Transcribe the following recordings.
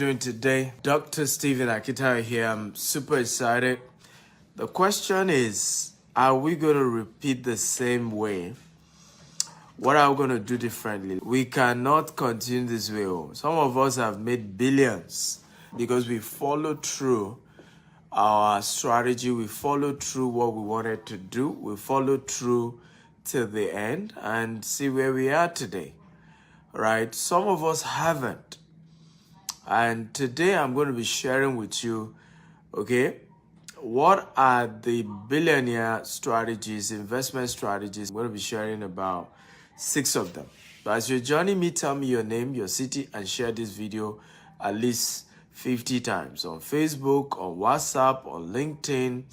doing today? Dr. Stephen Akita here. I'm super excited. The question is, are we going to repeat the same way? What are we going to do differently? We cannot continue this way. Some of us have made billions because we followed through our strategy. We followed through what we wanted to do. We followed through till the end and see where we are today, right? Some of us haven't. And today I'm going to be sharing with you, okay, what are the billionaire strategies, investment strategies. I'm going to be sharing about 6 of them. But as you're joining me, tell me your name, your city, and share this video at least 50 times on Facebook, on WhatsApp, on LinkedIn.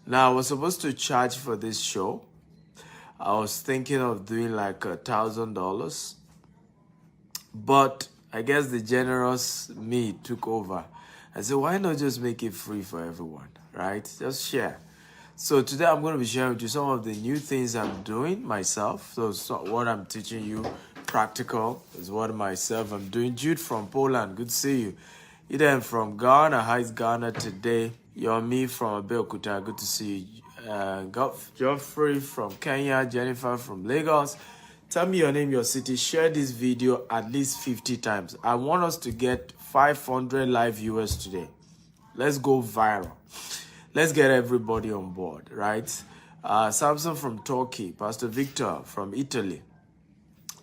Now, I was supposed to charge for this show. I was thinking of doing like $1,000, but I guess the generous me took over. I said, why not just make it free for everyone, right? Just share. So today I'm going to be sharing with you some of the new things I'm doing myself. So what I'm teaching you, practical, is what myself I'm doing. Jude from Poland, good to see you. Eden from Ghana, how is Ghana today? Yomi from Abeokuta, good to see you. Geoffrey from Kenya, Jennifer from Lagos. Tell me your name, your city. Share this video at least 50 times. I want us to get 500 live viewers today. Let's go viral. Let's get everybody on board, right? Samson from Turkey, Pastor Victor from Italy.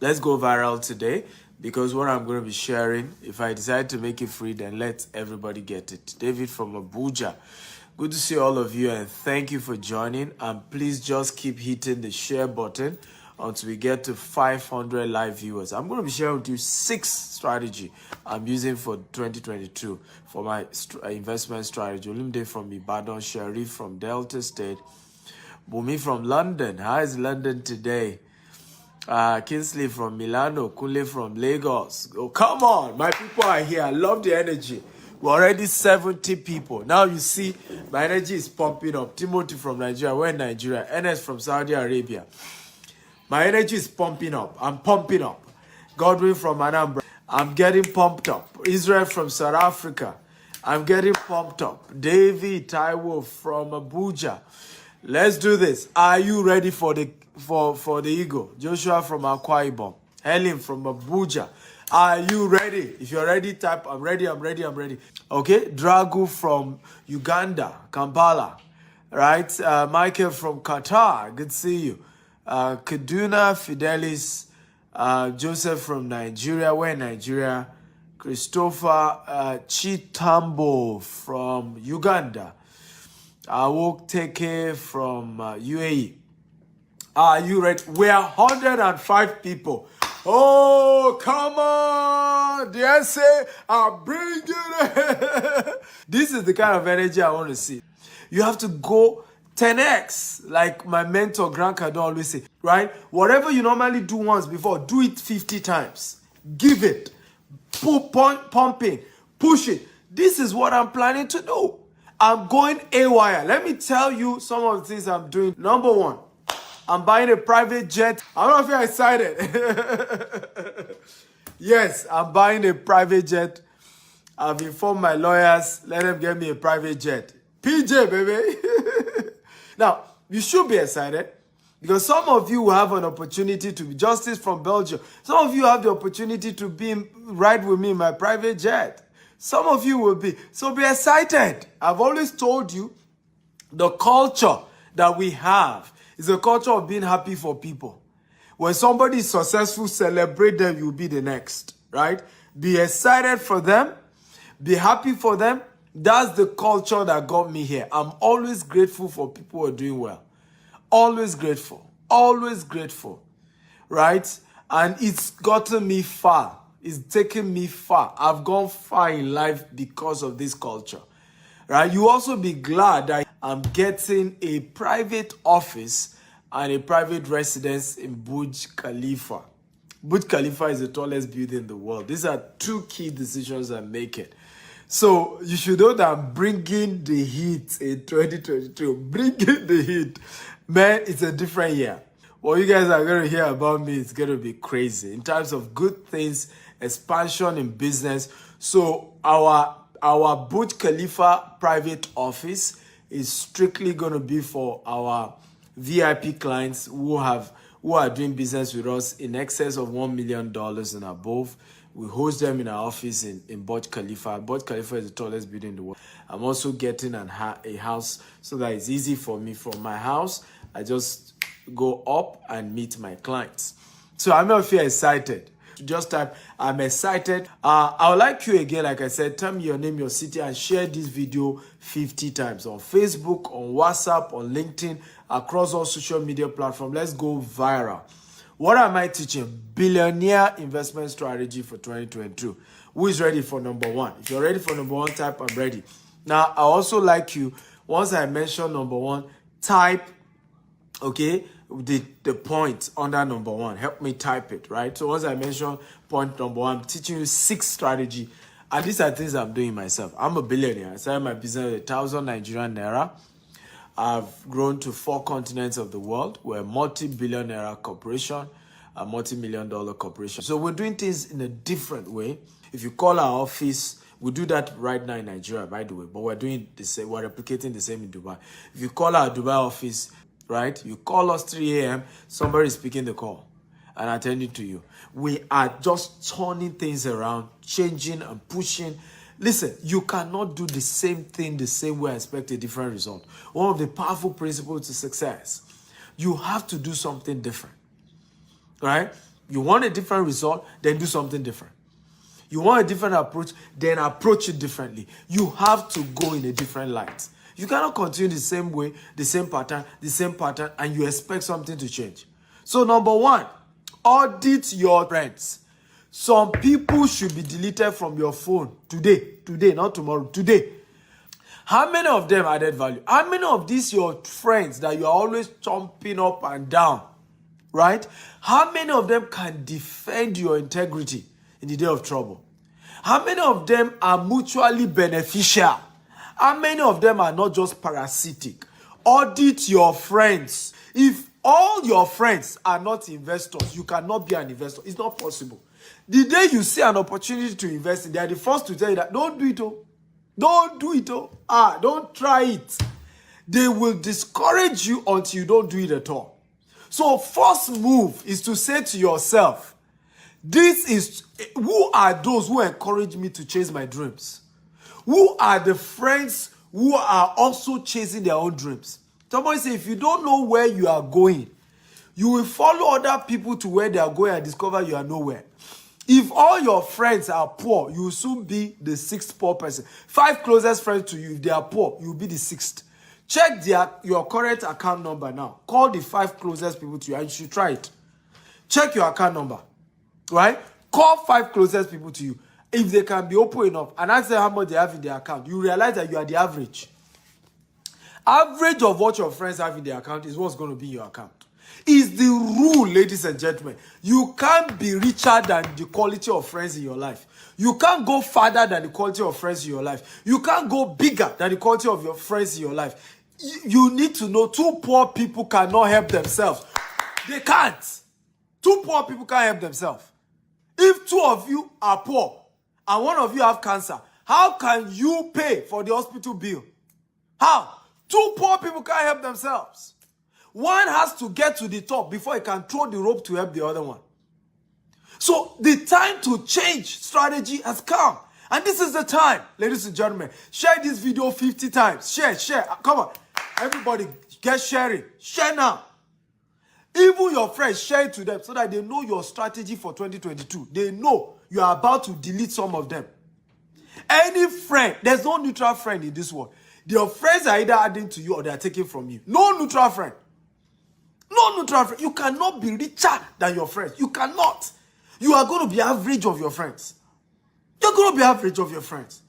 Let's go viral today because what I'm going to be sharing, if I decide to make it free, then let everybody get it. David from Abuja. Good to see all of you and thank you for joining. And please just keep hitting the share button until we get to 500 live viewers. I'm going to be sharing with you 6 strategy I'm using for 2022 for my investment strategy. Olumide from Ibadan, Sharif from Delta State, Bumi from London. How is London today? Kinsley from Milano, Kule from Lagos. Oh, come on, my people are here. I love the energy. We're already 70 people. Now you see my energy is pumping up. Timothy from Nigeria. We're in Nigeria. Enes from Saudi Arabia. My energy is pumping up. I'm pumping up. Godwin from Anambra. I'm getting pumped up. Israel from South Africa. I'm getting pumped up. David Taiwo from Abuja. Let's do this. Are you ready for the eagle? Joshua from Akwa Ibom. Helen from Abuja. Are you ready? If you're ready, type I'm ready, I'm ready, I'm ready. Okay. Dragu from Uganda, Kampala. Right? Michael from Qatar. Good to see you. Kaduna Fidelis, Joseph from Nigeria. We're in Nigeria. Christopher Chitambo from Uganda. Awok Teke from UAE. Are you ready? We are 105 people. Oh, come on. The essay, I'm bringing it. This is the kind of energy I want to see. You have to go 10x, like my mentor Grant Cardone always say, right? Whatever you normally do once before, do it 50 times. Give it. Pumping. Push it. This is what I'm planning to do. I'm going AWire. Let me tell you some of the things I'm doing. Number 1, I'm buying a private jet. I don't know if you're excited. Yes, I'm buying a private jet. I've informed my lawyers. Let them get me a private jet. PJ, baby. Now, you should be excited because some of you will have an opportunity to be Justice from Belgium. Some of you have the opportunity to ride with me in my private jet. Some of you will be. So be excited. I've always told you the culture that we have is a culture of being happy for people. When somebody is successful, celebrate them, you'll be the next, right? Be excited for them. Be happy for them. That's the culture that got me here. I'm always grateful for people who are doing well. Always grateful. Always grateful. Right? And it's gotten me far. It's taken me far. I've gone far in life because of this culture. Right? You also be glad that I'm getting a private office and a private residence in Burj Khalifa. Burj Khalifa is the tallest building in the world. These are 2 key decisions I'm making. So you should know that I'm bringing the heat in 2022. Bringing the heat. Man, it's a different year. What you guys are going to hear about me is going to be crazy. In terms of good things, expansion in business, So our Burj Khalifa private office is strictly going to be for our VIP clients who are doing business with us in excess of $1 million and above. We host them in our office in Burj Khalifa. Burj Khalifa is the tallest building in the world. I'm also getting a house so that it's easy for me. From my house, I just go up and meet my clients. So I'm not feel excited. Just type, I'm excited. I would like you again, like I said, tell me your name, your city, and share this video 50 times on Facebook, on WhatsApp, on LinkedIn, across all social media platforms. Let's go viral. What am I teaching? Billionaire investment strategy for 2022. Who is ready for number one? If you're ready for number one, type I'm ready. Now, I also like you, once I mention number one, type, okay, the point under number one. Help me type it, right? So once I mention point number one, I'm teaching you 6 strategy. And these are things I'm doing myself. I'm a billionaire. I started my business with 1,000 Nigerian naira. I've grown to 4 continents of the world. We're a multi-billionaire corporation, a multi-million-dollar corporation. So we're doing things in a different way. If you call our office, we do that right now in Nigeria, by the way, but we're doing the same. We're replicating the same in Dubai. If you call our Dubai office, right, you call us 3 a.m., somebody is picking the call and attending to you. We are just turning things around, changing and pushing. Listen, you cannot do the same thing the same way and expect a different result. One of the powerful principles to success, you have to do something different, right? You want a different result, then do something different. You want a different approach, then approach it differently. You have to go in a different light. You cannot continue the same way, the same pattern, and you expect something to change. So number one, audit your friends. Some people should be deleted from your phone today, not tomorrow, today. How many of them added value? How many of these your friends that you are always chomping up and down, right? How many of them can defend your integrity in the day of trouble? How many of them are mutually beneficial? How many of them are not just parasitic? Audit your friends. If all your friends are not investors, you cannot be an investor. It's not possible. The day you see an opportunity to invest in, they are the first to tell you that don't do it. Oh. Don't do it. Oh. Don't try it. They will discourage you until you don't do it at all. So first move is to say to yourself, who are those who encourage me to chase my dreams? Who are the friends who are also chasing their own dreams? Somebody say, if you don't know where you are going, you will follow other people to where they are going and discover you are nowhere. If all your friends are poor, you will soon be the 6th poor person. 5 closest friends to you, if they are poor, you will be the 6th. Check your current account number now. Call the 5 closest people to you, and you should try it. Check your account number, right? Call 5 closest people to you. If they can be open enough and ask them how much they have in their account, you realize that you are the average. Average of what your friends have in their account is what's going to be your account. It's the rule, ladies and gentlemen. You can't be richer than the quality of friends in your life. You can't go farther than the quality of friends in your life. You can't go bigger than the quality of your friends in your life. You need to know 2 poor people cannot help themselves. They can't. 2 poor people can't help themselves. If 2 of you are poor and 1 of you have cancer, how can you pay for the hospital bill? How? 2 poor people can't help themselves. One has to get to the top before he can throw the rope to help the other one. So the time to change strategy has come. And this is the time, ladies and gentlemen. Share this video 50 times. Share. Come on. Everybody, get sharing. Share now. Even your friends, share it to them so that they know your strategy for 2022. They know you are about to delete some of them. Any friend, there's no neutral friend in this world. Your friends are either adding to you or they are taking from you. No neutral friend. No neutral friend. You cannot be richer than your friends. You cannot. You are going to be average of your friends. You're going to be average of your friends.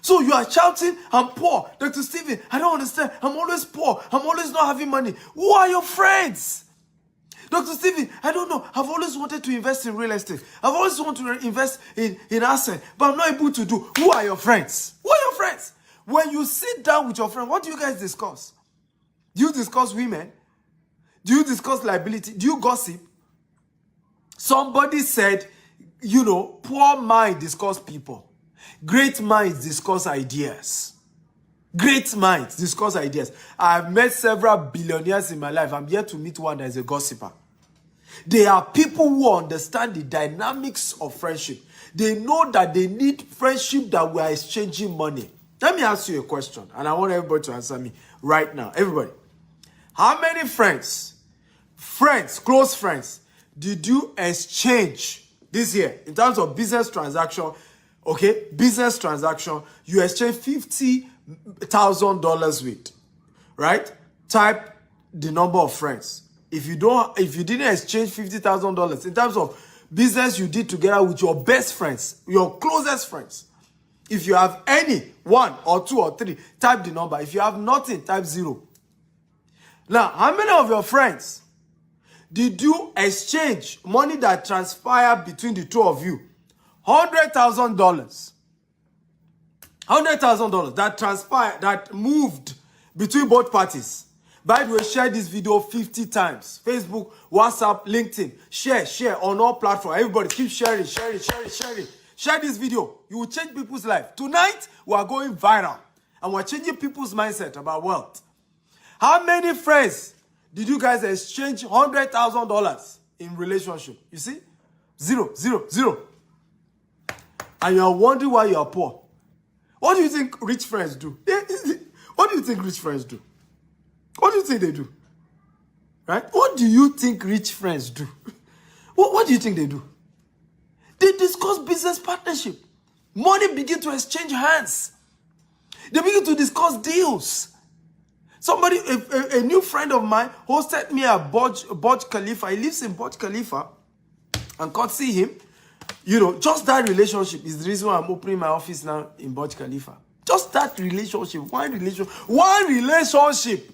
So you are shouting, I'm poor. Dr. Stephen, I don't understand. I'm always poor. I'm always not having money. Who are your friends? Dr. Stephen, I don't know. I've always wanted to invest in real estate. I've always wanted to invest in assets, but I'm not able to do. Who are your friends? Who are your friends? When you sit down with your friend, what do you guys discuss? Do you discuss women? Do you discuss liability? Do you gossip? Somebody said, poor mind discuss people. Great minds discuss ideas. Great minds discuss ideas. I've met several billionaires in my life. I'm yet to meet one that is a gossiper. They are people who understand the dynamics of friendship. They know that they need friendship that we are exchanging money. Let me ask you a question, and I want everybody to answer me right now. Everybody, how many friends, close friends, did you exchange this year in terms of business transaction? Okay, business transaction, you exchange $50,000 with, right? Type the number of friends. If you didn't exchange $50,000 in terms of business you did together with your best friends, your closest friends, if you have any, 1 or 2 or 3, type the number. If you have nothing, type 0. Now, how many of your friends did you exchange money that transpired between the two of you? $100,000. $100,000 that transpired, that moved between both parties. By the way, share this video 50 times. Facebook, WhatsApp, LinkedIn. Share on all platforms. Everybody keep sharing. Share this video. You will change people's life. Tonight, we are going viral. And we're changing people's mindset about wealth. How many friends did you guys exchange $100,000 in relationship? You see? 0. And you are wondering why you are poor. What do you think rich friends do? What do you think rich friends do? What do you think they do? Right? What do you think rich friends do? What do you think they do? They discuss business partnership. Money begin to exchange hands. They begin to discuss deals. Somebody, a new friend of mine hosted me at Burj Khalifa. He lives in Burj Khalifa. And can't see him. You know, just that relationship is the reason why I'm opening my office now in Burj Khalifa. Just that relationship, one relationship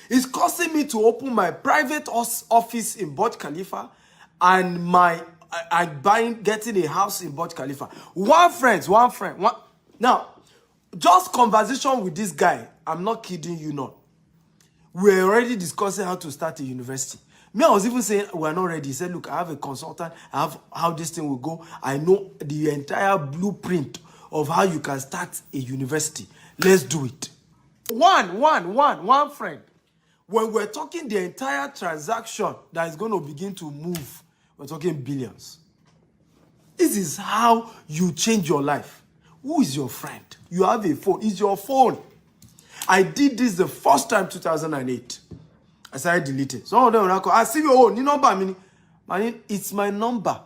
is causing me to open my private office in Burj Khalifa and getting a house in Burj Khalifa. One friend. Now, just conversation with this guy, I'm not kidding you not. We're already discussing how to start a university. Me, I was even saying we're not ready. He said, look, I have a consultant. I have how this thing will go. I know the entire blueprint of how you can start a university. Let's do it. One friend. When we're talking the entire transaction that is going to begin to move, we're talking billions. This is how you change your life. Who is your friend? You have a phone. It's your phone. I did this the first time, 2008. I started deleting. Some of them will call. I see your own. You know about me. It's my number.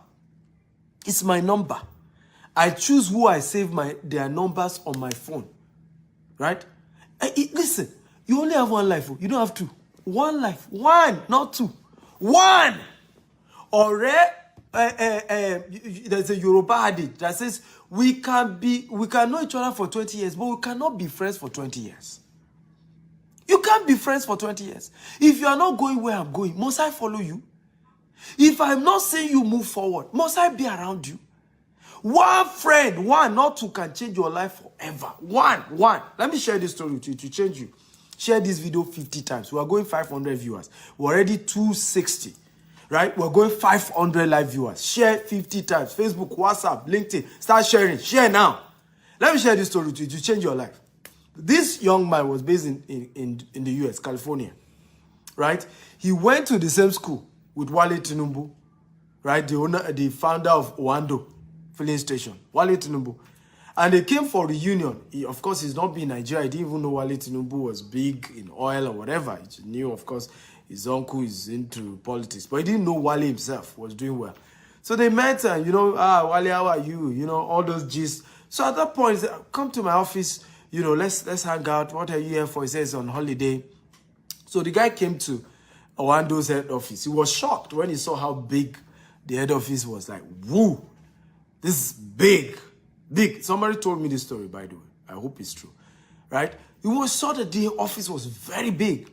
It's my number. I choose who I save their numbers on my phone. Right? Listen, you only have one life. You don't have two. One life. One, not two. One. Or there's a Yoruba adage that says we can know each other for 20 years, but we cannot be friends for 20 years. You can't be friends for 20 years. If you are not going where I'm going, must I follow you? If I'm not saying you move forward, must I be around you? One friend, one, not two, can change your life forever. One. Let me share this story with you to change you. Share this video 50 times. We are going 500 viewers. We're already 260. Right? We're going 500 live viewers. Share 50 times. Facebook, WhatsApp, LinkedIn. Start sharing. Share now. Let me share this story with you to change your life. This young man was based in the US, California. Right? He went to the same school with Wale Tinubu. Right? The founder of Oando filling station. Wale Tinubu. And they came for reunion. Of course, he's not been in Nigeria. He didn't even know Wale Tinubu was big in oil or whatever. He knew, of course, his uncle is into politics. But he didn't know Wale himself was doing well. So they met and, Wale, how are you? All those gists. So at that point, he said, come to my office. Let's hang out. What are you here for? He says on holiday. So the guy came to Owando's head office. He was shocked when he saw how big the head office was. Like, woo, this is big. Big. Somebody told me this story, by the way. I hope it's true. Right? He was saw that the office was very big.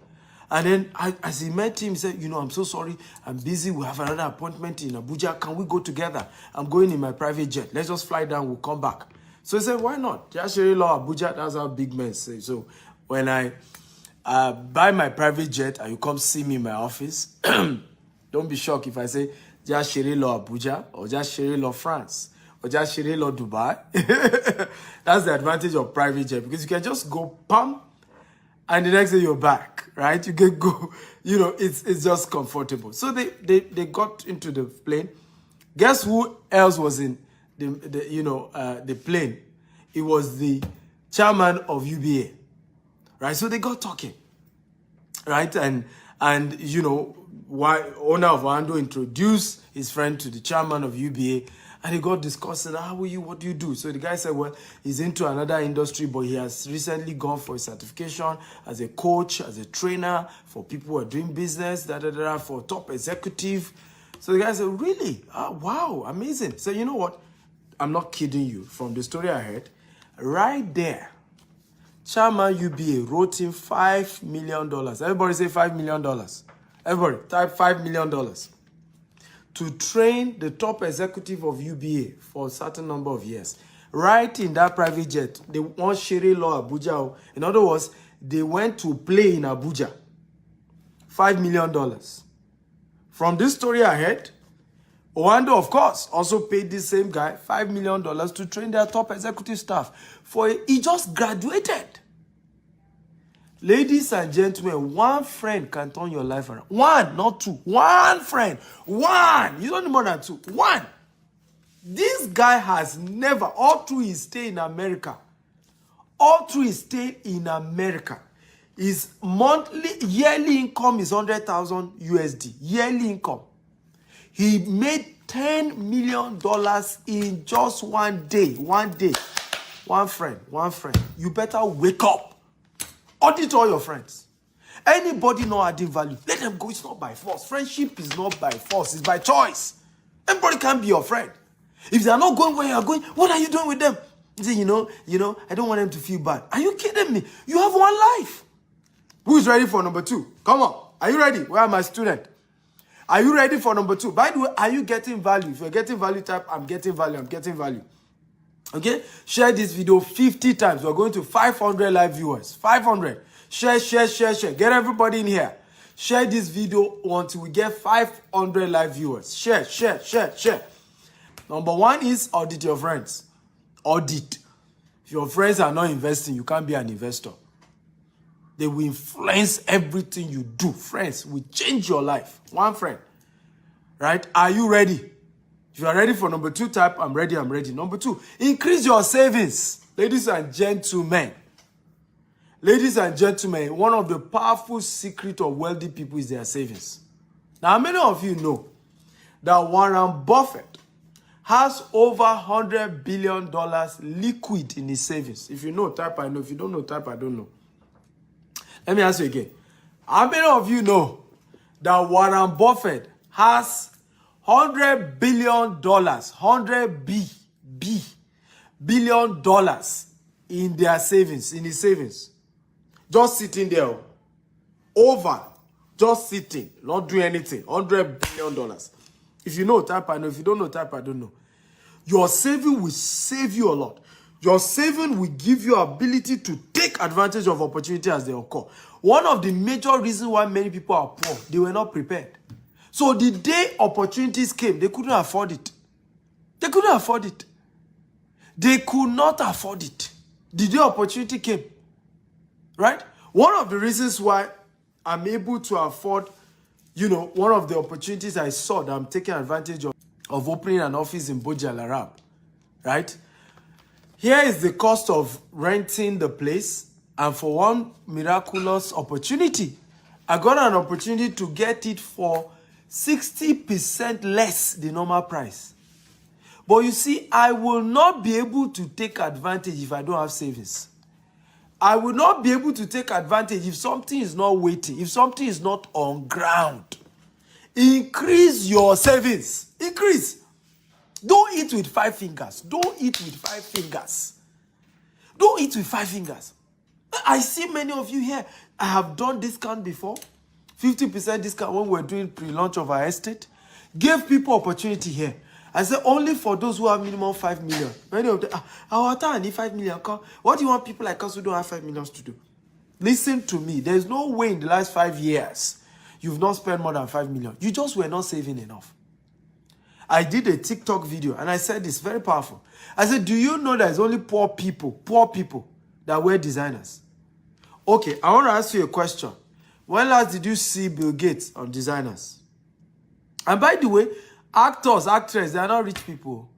And then as he met him, he said, I'm so sorry. I'm busy. We have another appointment in Abuja. Can we go together? I'm going in my private jet. Let's just fly down. We'll come back. So he said, why not? Just law Abuja. That's how big men say. So when I buy my private jet and you come see me in my office, don't be shocked if I say, just law Abuja or just law France. Ojashire Lord Dubai. That's the advantage of private jet, because you can just go pam, and the next day you're back, right? You can go, you know, it's just comfortable. So they got into the plane. Guess who else was in the plane? It was the chairman of UBA, right? So they got talking, right? And you know, why owner of Wando introduced his friend to the chairman of UBA, and he got discussing, how are you, what do you do? So the guy said, well, he's into another industry, but he has recently gone for a certification as a coach, as a trainer for people who are doing business, for top executive. So the guy said, really? Oh, wow, amazing. So you know what? I'm not kidding you. From the story I heard, right there, Chairman UBA wrote him $5 million. Everybody say $5 million. Everybody type $5 million to train the top executive of UBA for a certain number of years. Right in that private jet, they want Shere Law Abuja. In other words, they went to play in Abuja. $5 million. From this story I heard, Owando, of course, also paid this same guy $5 million to train their top executive staff. He just graduated. Ladies and gentlemen, one friend can turn your life around. One, not two. One friend. One. You don't need more than two. One. This guy has never, all through his stay in America, his yearly income is 100,000 USD. Yearly income. He made $10 million in just one day. One day. One friend. You better wake up. Audit all your friends. Anybody not adding value, let them go. It's not by force. Friendship is not by force. It's by choice. Everybody can be your friend. If they are not going where you are going, what are you doing with them? You say, you know, I don't want them to feel bad. Are you kidding me? You have one life. Who is ready for number 2? Come on. Are you ready? Where are my students? Are you ready for number 2? By the way, are you getting value? If you're getting value, type, I'm getting value. Okay? Share this video 50 times. We're going to 500 live viewers. 500. Share. Get everybody in here. Share this video until we get 500 live viewers. Share. Number 1 is audit your friends. Audit. If your friends are not investing, you can't be an investor. They will influence everything you do. Friends will change your life. One friend. Right? Are you ready? If you are ready for number 2, type, I'm ready. Number 2, increase your savings. Ladies and gentlemen, one of the powerful secrets of wealthy people is their savings. Now, many of you know that Warren Buffett has over $100 billion liquid in his savings. If you know, type, I know. If you don't know, type, I don't know. Let me ask you again. How many of you know that Warren Buffett has $100 billion, billion dollars in their savings, in his savings? Just sitting there. Just sitting, not doing anything. $100 billion. If you know, type I know. If you don't know, type I don't know. Your saving will save you a lot. Your saving will give you ability to take advantage of opportunity as they occur. One of the major reasons why many people are poor, they were not prepared. So the day opportunities came, they couldn't afford it. They could not afford it. The day opportunity came. Right? One of the reasons why I'm able to afford, one of the opportunities I saw that I'm taking advantage of opening an office in Bojal Arab. Right? Here is the cost of renting the place, and for one miraculous opportunity, I got an opportunity to get it for 60% less the normal price. But you see, I will not be able to take advantage if I don't have savings. I will not be able to take advantage if something is not waiting, if something is not on ground. Increase your savings. Increase. Don't eat with 5 fingers. I see many of you here. I have done discount before. 50% discount when we're doing pre-launch of our estate. Gave people opportunity here. I said only for those who have minimum 5 million. Many of them, I need 5 million. What do you want people like us who don't have 5 million to do? Listen to me. There's no way in the last 5 years you've not spent more than 5 million. You just were not saving enough. I did a TikTok video and I said this, very powerful. I said, do you know there's only poor people that wear designers? Okay, I want to ask you a question. When last did you see Bill Gates on designers? And by the way, actors, actresses, they are not rich people.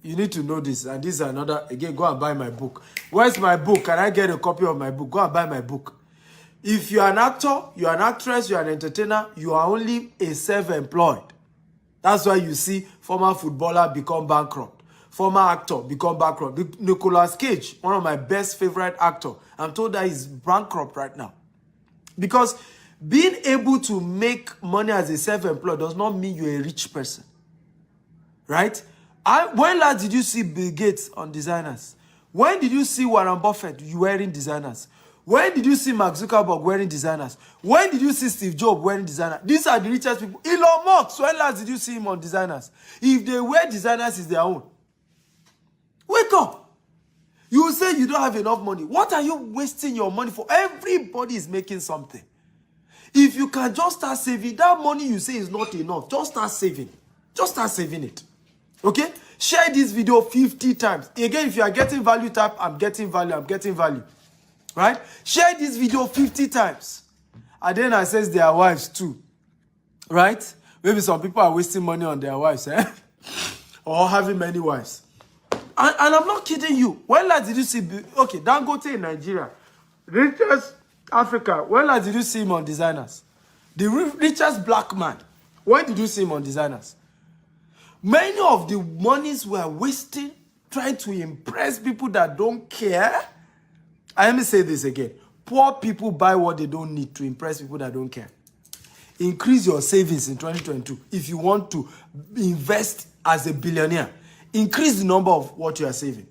You need to know this. And this is another, again, go and buy my book. Where's my book? Can I get a copy of my book? Go and buy my book. If you are an actor, you are an actress, you are an entertainer, you are only a self-employed. That's why you see former footballer become bankrupt. Former actor become bankrupt. Nicolas Cage, one of my best favorite actors, I'm told that he's bankrupt right now. Because being able to make money as a self-employed does not mean you're a rich person. Right? When last did you see Bill Gates on designers? When did you see Warren Buffett wearing designers? When did you see Mark Zuckerberg wearing designers? When did you see Steve Jobs wearing designers? These are the richest people. Elon Musk, when last did you see him on designers? If they wear designers, it's their own. Wake up. You will say you don't have enough money. What are you wasting your money for? Everybody is making something. If you can just start saving, that money you say is not enough. Just start saving. Just start saving it. Okay? Share this video 50 times. Again, if you are getting value, type, I'm getting value, I'm getting value. Right? Share this video 50 times. And then I says their wives too. Right? Maybe some people are wasting money on their wives, or having many wives. And I'm not kidding you. When last did you see, okay, Dangote in Nigeria, richest Africa, when last did you see him on designers? The richest black man, when did you see him on designers? Many of the monies we are wasting trying to impress people that don't care. Let me say this again. Poor people buy what they don't need to impress people that don't care. Increase your savings in 2022 if you want to invest as a billionaire. Increase the number of what you are saving.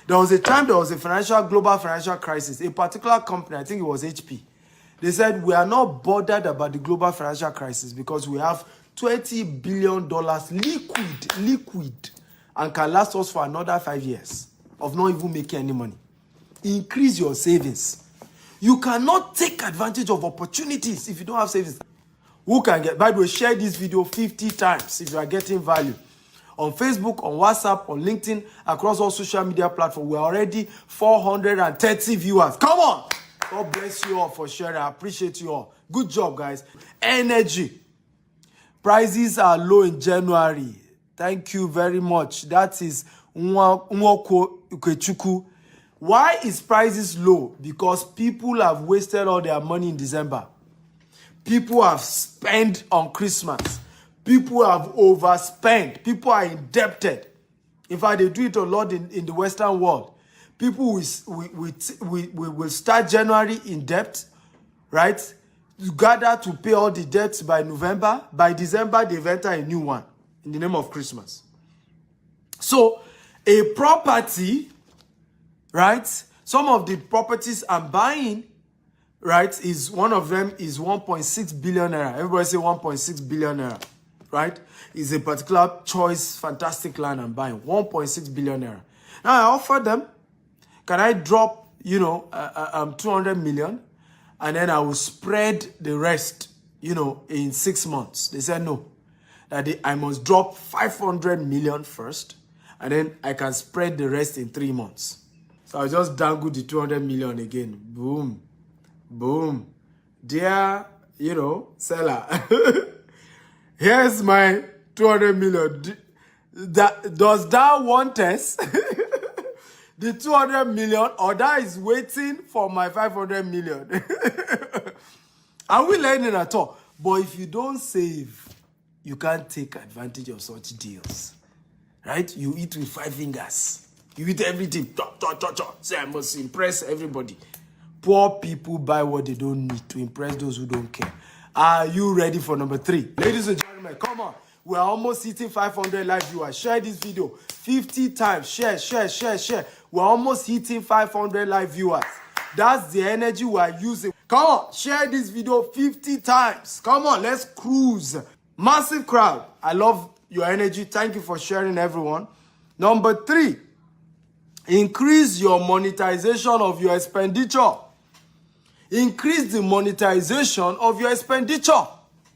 There was a time there was a global financial crisis. A particular company, I think it was HP, they said, we are not bothered about the global financial crisis because we have $20 billion liquid, and can last us for another 5 years of not even making any money. Increase your savings. You cannot take advantage of opportunities if you don't have savings. Who can get? By the way, share this video 50 times if you are getting value. On Facebook, on WhatsApp, on LinkedIn, across all social media platforms. We're already 430 viewers. Come on! God bless you all for sharing. I appreciate you all. Good job, guys. Energy. Prices are low in January. Thank you very much. That is Nwoko Ukechukwu. Why is prices low? Because people have wasted all their money in December. People have spent on Christmas. People have overspent. People are indebted. In fact, they do it a lot in the Western world. People will start January in debt, right? You gather to pay all the debts by November. By December, they've entered a new one in the name of Christmas. So, a property, right? Some of the properties I'm buying, right, is one of them is 1.6 billion naira. Everybody say 1.6 billion naira, right? Is a particular choice, fantastic land I'm buying. 1.6 billion naira. Now I offer them, can I drop, 200 million? And then I will spread the rest, in 6 months. They said no. That I must drop 500 million first. And then I can spread the rest in 3 months. So I'll just dangle the 200 million again. Boom. Boom. Dear, seller. Here's my 200 million. Does that want us? The 200 million, or that is waiting for my 500 million. Are we learning at all? But if you don't save, you can't take advantage of such deals. Right? You eat with 5 fingers. You eat everything. Say, I must impress everybody. Poor people buy what they don't need to impress those who don't care. Are you ready for number 3? Ladies and gentlemen, come on. We are almost hitting 500 live viewers. Share this video 50 times. Share. We're almost hitting 500 live viewers. That's the energy we are using. Come on, share this video 50 times. Come on, let's cruise. Massive crowd. I love your energy. Thank you for sharing, everyone. Number 3, increase your monetization of your expenditure. Increase the monetization of your expenditure.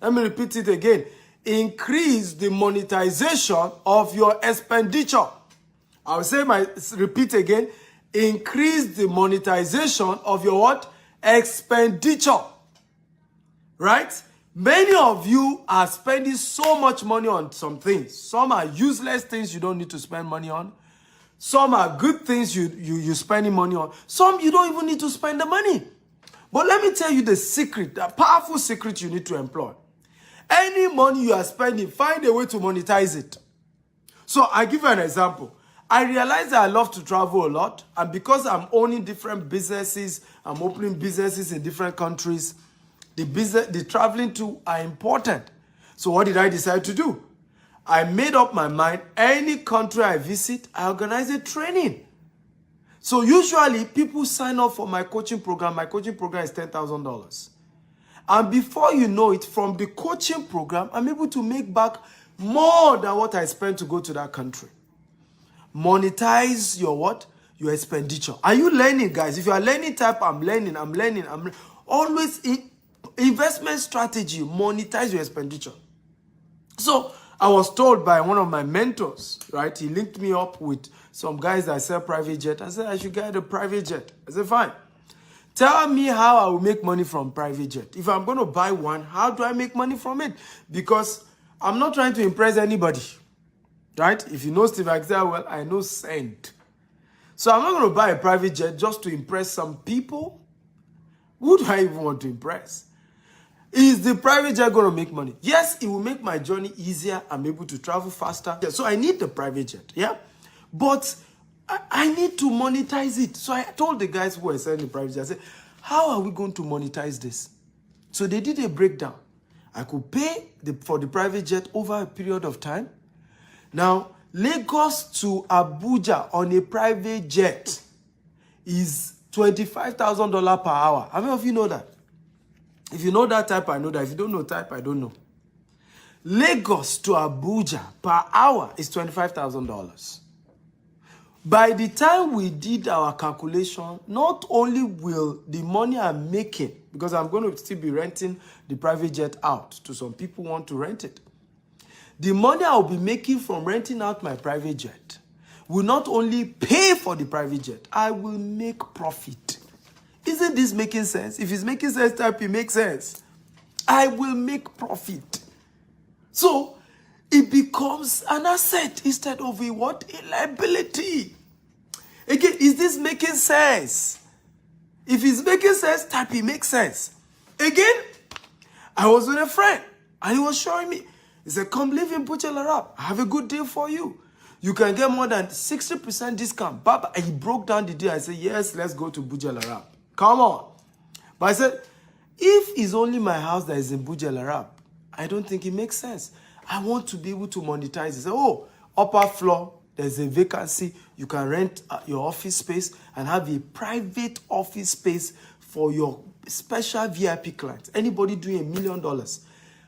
Let me repeat it again. increase the monetization of your expenditure. I'll repeat again. Increase the monetization of your what? Expenditure. Right? Many of you are spending so much money on some things. Some are useless things you don't need to spend money on. Some are good things you're spending money on. Some you don't even need to spend the money. But let me tell you the secret, the powerful secret you need to employ. Any money you are spending, find a way to monetize it. So I give you an example. I realize that I love to travel a lot. And because I'm owning different businesses, I'm opening businesses in different countries, the traveling too are important. So what did I decide to do? I made up my mind, any country I visit, I organize a training. So usually people sign up for my coaching program. My coaching program is $10,000. And before you know it, from the coaching program, I'm able to make back more than what I spent to go to that country. Monetize your what? Your expenditure. Are you learning, guys? If you are learning type, I'm learning. Always investment strategy, monetize your expenditure. So I was told by one of my mentors, right? He linked me up with some guys that sell private jet. I said, I should get a private jet. I said, fine. Tell me how I will make money from private jet. If I'm going to buy one, how do I make money from it? Because I'm not trying to impress anybody, right? If you know Steve Akita, well, I know Send. So I'm not going to buy a private jet just to impress some people. Who do I even want to impress? Is the private jet going to make money? Yes, it will make my journey easier. I'm able to travel faster. So I need the private jet, yeah? But I need to monetize it. So I told the guys who were selling the private jet, I said, how are we going to monetize this? So they did a breakdown. I could pay for the private jet over a period of time. Now, Lagos to Abuja on a private jet is $25,000 per hour. How many of you know that? If you know that type, I know that. If you don't know type, I don't know. Lagos to Abuja per hour is $25,000. By the time we did our calculation, not only will the money I'm making, because I'm going to still be renting the private jet out to some people who want to rent it, the money I'll be making from renting out my private jet will not only pay for the private jet, I will make profit. Isn't this making sense? If it's making sense, type it makes sense. I will make profit. So it becomes an asset instead of a what? A liability. Again, is this making sense? If it's making sense, type it makes sense. Again, I was with a friend and he was showing me. He said, come live in Bujalarab. I have a good deal for you. You can get more than 60% discount. Baba, and he broke down the deal. I said, yes, let's go to Bujalarab. Come on. But I said, if it's only my house that is in Bujalarab, I don't think it makes sense. I want to be able to monetize it. Say, oh, upper floor, there's a vacancy. You can rent your office space and have a private office space for your special VIP clients. Anybody doing $1 million.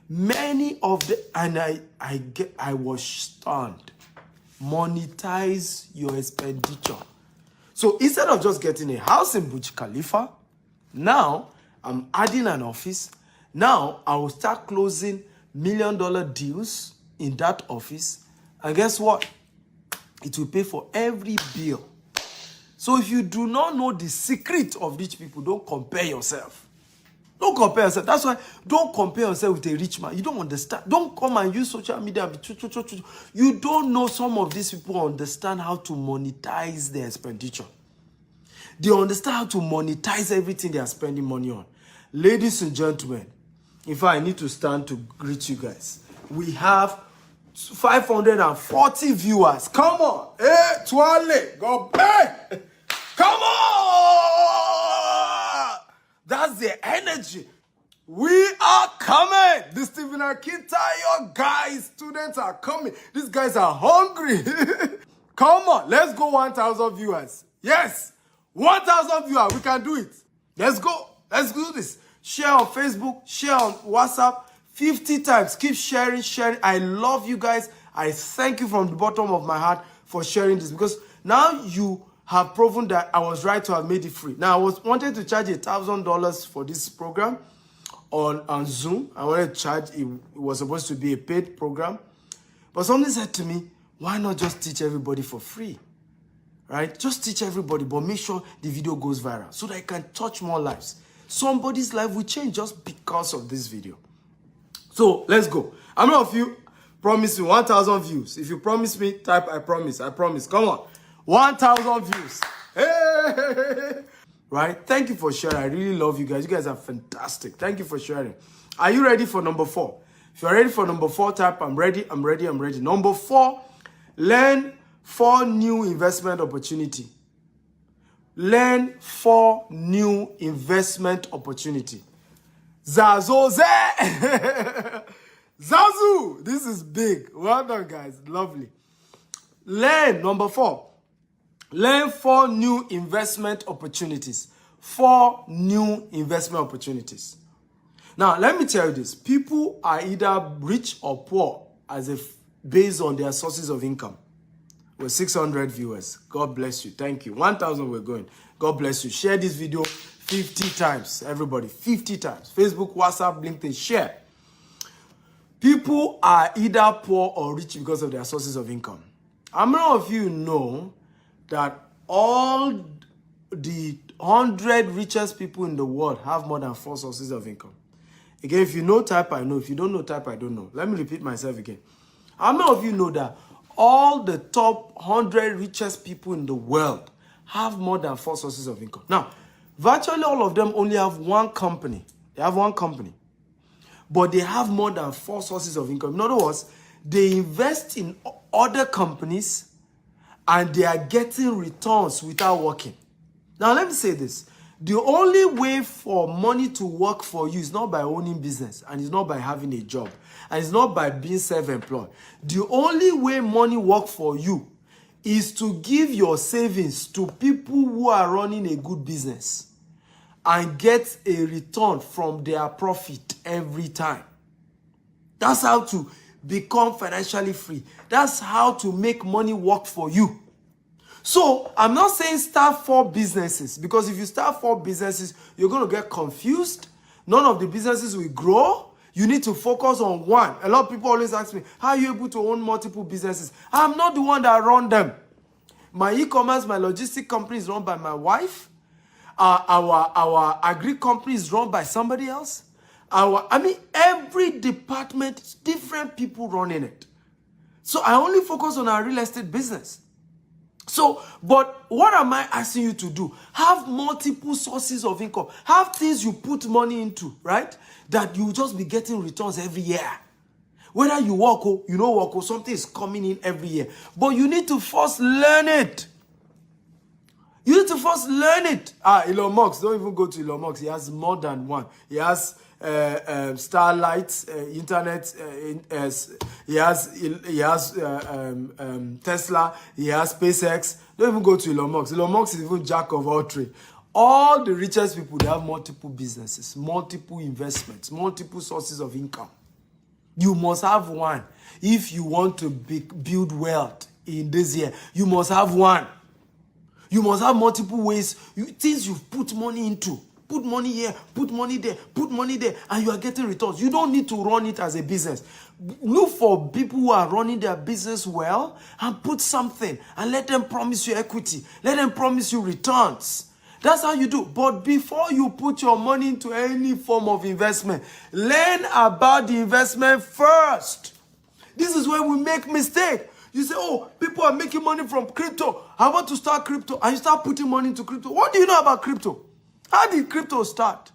Many of the, and I was stunned. Monetize your expenditure. So instead of just getting a house in Burj Khalifa, now I'm adding an office. Now I will start closing $1 million deals in that office. And guess what? It will pay for every bill. So if you do not know the secret of rich people, don't compare yourself. Don't compare yourself. That's why don't compare yourself with a rich man. You don't understand. Don't come and use social media. You don't know some of these people understand how to monetize their expenditure. They understand how to monetize everything they are spending money on. Ladies and gentlemen, in fact, I need to stand to greet you guys. We have 540 viewers. Come on. Hey, Twale. Go back. Come on. That's the energy. We are coming. The Stephen Akita guys, students are coming. These guys are hungry. Come on. Let's go 1,000 viewers. Yes. 1,000 viewers. We can do it. Let's go. Let's do this. Share on Facebook. Share on WhatsApp. 50 times. Keep sharing. I love you guys. I thank you from the bottom of my heart for sharing this, because now you have proven that I was right to have made it free. Now, I wanted to charge $1,000 for this program, on Zoom. I wanted to charge. It was supposed to be a paid program. But somebody said to me, why not just teach everybody for free? Right? Just teach everybody, but make sure the video goes viral so that it can touch more lives. Somebody's life will change just because of this video. So let's go. How many of you promise me 1,000 views? If you promise me, type I promise. I promise. Come on. 1,000 views. Hey! Right? Thank you for sharing. I really love you guys. You guys are fantastic. Thank you for sharing. Are you ready for number 4? If you're ready for number 4, type I'm ready, I'm ready, I'm ready. Number 4, learn 4 new investment opportunity. Learn 4 new investment opportunity. Zazoze! Zazu! This is big. Well done, guys. Lovely. Learn, number 4. Learn 4 new investment opportunities. 4 new investment opportunities. Now, let me tell you this. People are either rich or poor as if based on their sources of income. We're 600 viewers. God bless you. Thank you. 1,000 we're going. God bless you. Share this video 50 times. Everybody, 50 times. Facebook, WhatsApp, LinkedIn, share. People are either poor or rich because of their sources of income. How many of you know that all the 100 richest people in the world have more than 4 sources of income? Again, if you know, type I know. If you don't know, type I don't know. Let me repeat myself again. How many of you know that all the top 100 richest people in the world have more than 4 sources of income? Now, virtually all of them only have one company. They have one company. But they have more than 4 sources of income. In other words, they invest in other companies and they are getting returns without working. Now, let me say this. The only way for money to work for you is not by owning business, and it's not by having a job, and it's not by being self-employed. The only way money works for you is to give your savings to people who are running a good business and get a return from their profit every time. That's how to become financially free. That's how to make money work for you. So, I'm not saying start 4 businesses, because if you start 4 businesses, you're going to get confused. None of the businesses will grow. You need to focus on one. A lot of people always ask me, how are you able to own multiple businesses? I'm not the one that run them. My e-commerce, my logistic company is run by my wife. Our agri company is run by somebody else. Every department, different people running it. So, I only focus on our real estate business. So, but what am I asking you to do? Have multiple sources of income. Have things you put money into, right? That you just be getting returns every year. Whether you work or you don't work or something is coming in every year. But you need to first learn it. You need to first learn it. Elon Musk, don't even go to Elon Musk. He has more than one. He has Starlight, internet. He has Tesla. He has SpaceX. Don't even go to Elon Musk. Elon Musk is even jack of all trades. All the richest people, they have multiple businesses, multiple investments, multiple sources of income. You must have one. If you want to build wealth in this year, you must have one. You must have multiple ways, things you put money into. Put money here, put money there, put money there, and you are getting returns. You don't need to run it as a business. Look for people who are running their business well and put something and let them promise you equity. Let them promise you returns. That's how you do. But before you put your money into any form of investment, learn about the investment first. This is where we make mistakes. You say, oh, people are making money from crypto. I want to start crypto. And you start putting money into crypto. What do you know about crypto? How did crypto start?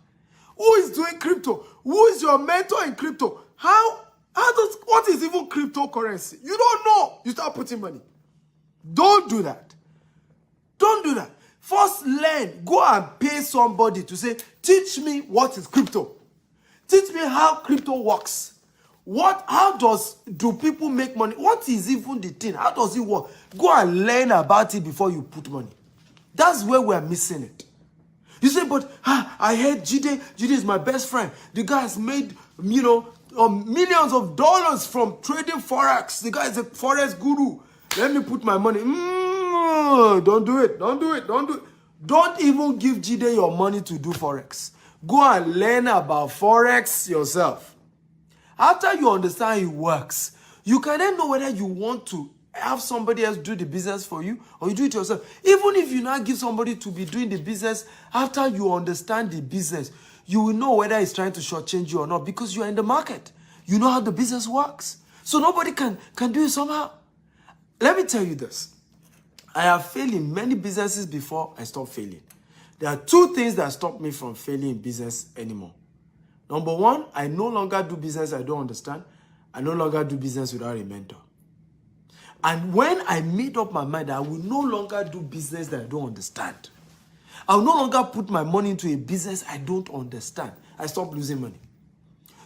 Who is doing crypto? Who is your mentor in crypto? What is even cryptocurrency? You don't know. You start putting money. Don't do that. Don't do that. First learn. Go and pay somebody to say, teach me what is crypto. Teach me how crypto works. How do people make money? What is even the thing? How does it work? Go and learn about it before you put money. That's where we're missing it. You say, but I heard Jide. Jide is my best friend. The guy has made, millions of dollars from trading Forex. The guy is a Forex guru. Let me put my money. Don't do it. Don't do it. Don't do it. Don't even give Jide your money to do Forex. Go and learn about Forex yourself. After you understand it works, you can then know whether you want to have somebody else do the business for you or you do it yourself. Even if you now give somebody to be doing the business, after you understand the business, you will know whether it's trying to shortchange you or not because you are in the market. You know how the business works. So nobody can do it somehow. Let me tell you this. I have failed in many businesses before I stopped failing. There are two things that stop me from failing in business anymore. Number one, I no longer do business I don't understand. I no longer do business without a mentor. And when I made up my mind, I will no longer do business that I don't understand. I will no longer put my money into a business I don't understand. I stop losing money.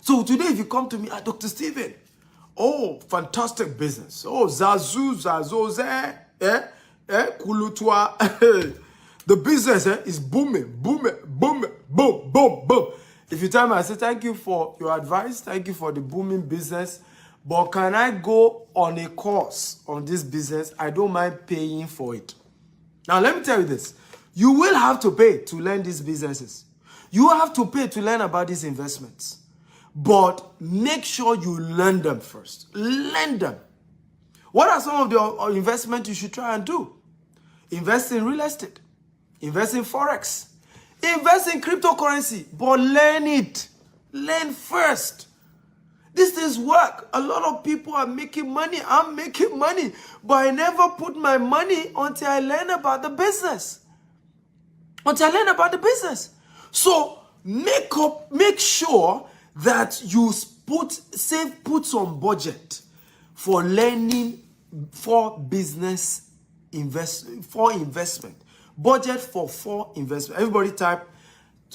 So today, if you come to me, Dr. Steven, oh, fantastic business. Oh, Zazoze, Kulutwa. The business is booming, boom, boom, boom. If you tell me, I say, thank you for your advice. Thank you for the booming business. But can I go on a course on this business? I don't mind paying for it. Now, let me tell you this. You will have to pay to learn these businesses. You have to pay to learn about these investments. But make sure you learn them first. Learn them. What are some of the investments you should try and do? Invest in real estate. Invest in Forex. Invest in cryptocurrency. But learn it. Learn first. These things work. A lot of people are making money. I'm making money. But I never put my money until I learn about the business. Until I learn about the business. So make sure that you put some budget for learning for business investment. Budget for investment. Everybody type,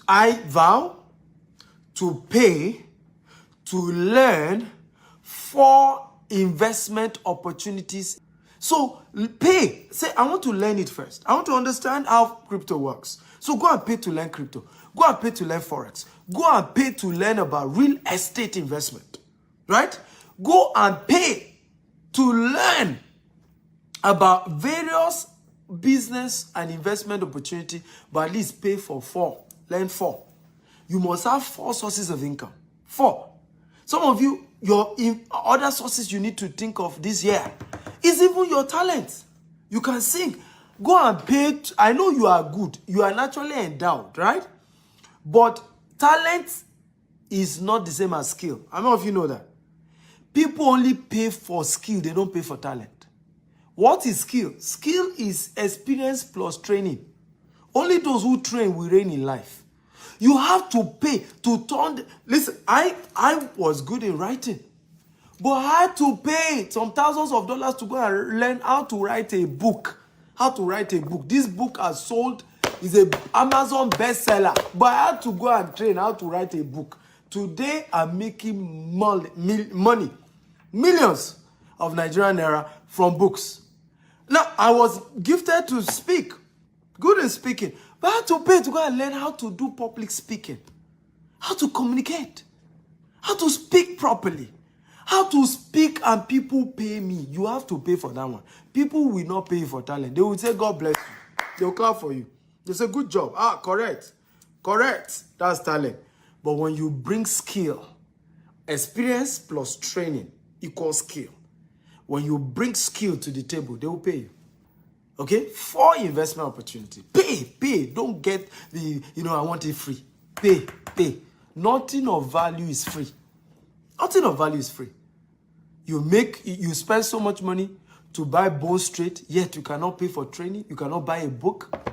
I vow to pay to learn 4 investment opportunities. So pay. Say, I want to learn it first. I want to understand how crypto works. So go and pay to learn crypto. Go and pay to learn Forex. Go and pay to learn about real estate investment. Right? Go and pay to learn about various business and investment opportunity, but at least pay for 4. Learn 4. You must have 4 sources of income. 4. Some of you, your other sources you need to think of this year is even your talent. You can sing. Go and pay. I know you are good. You are naturally endowed, right? But talent is not the same as skill. How many of you know that? People only pay for skill. They don't pay for talent. What is skill? Skill is experience plus training. Only those who train will reign in life. You have to pay to turn. Listen, I was good in writing, but I had to pay some thousands of dollars to go and learn how to write a book. How to write a book. This book has sold, is an Amazon bestseller, but I had to go and train how to write a book. Today, I'm making money, millions of Nigerian naira from books. Now, I was gifted to speak, good in speaking, but I had to pay to go and learn how to do public speaking, how to communicate, how to speak properly, how to speak and people pay me. You have to pay for that one. People will not pay you for talent. They will say, God bless you. They'll clap for you. They say, good job. Correct. Correct. That's talent. But when you bring skill, experience plus training equals skill. When you bring skill to the table, they will pay you. Okay? 4 investment opportunity. Pay. Don't get the, I want it free. Pay. Nothing of value is free. Nothing of value is free. You spend so much money to buy bone straight, yet you cannot pay for training. You cannot buy a book.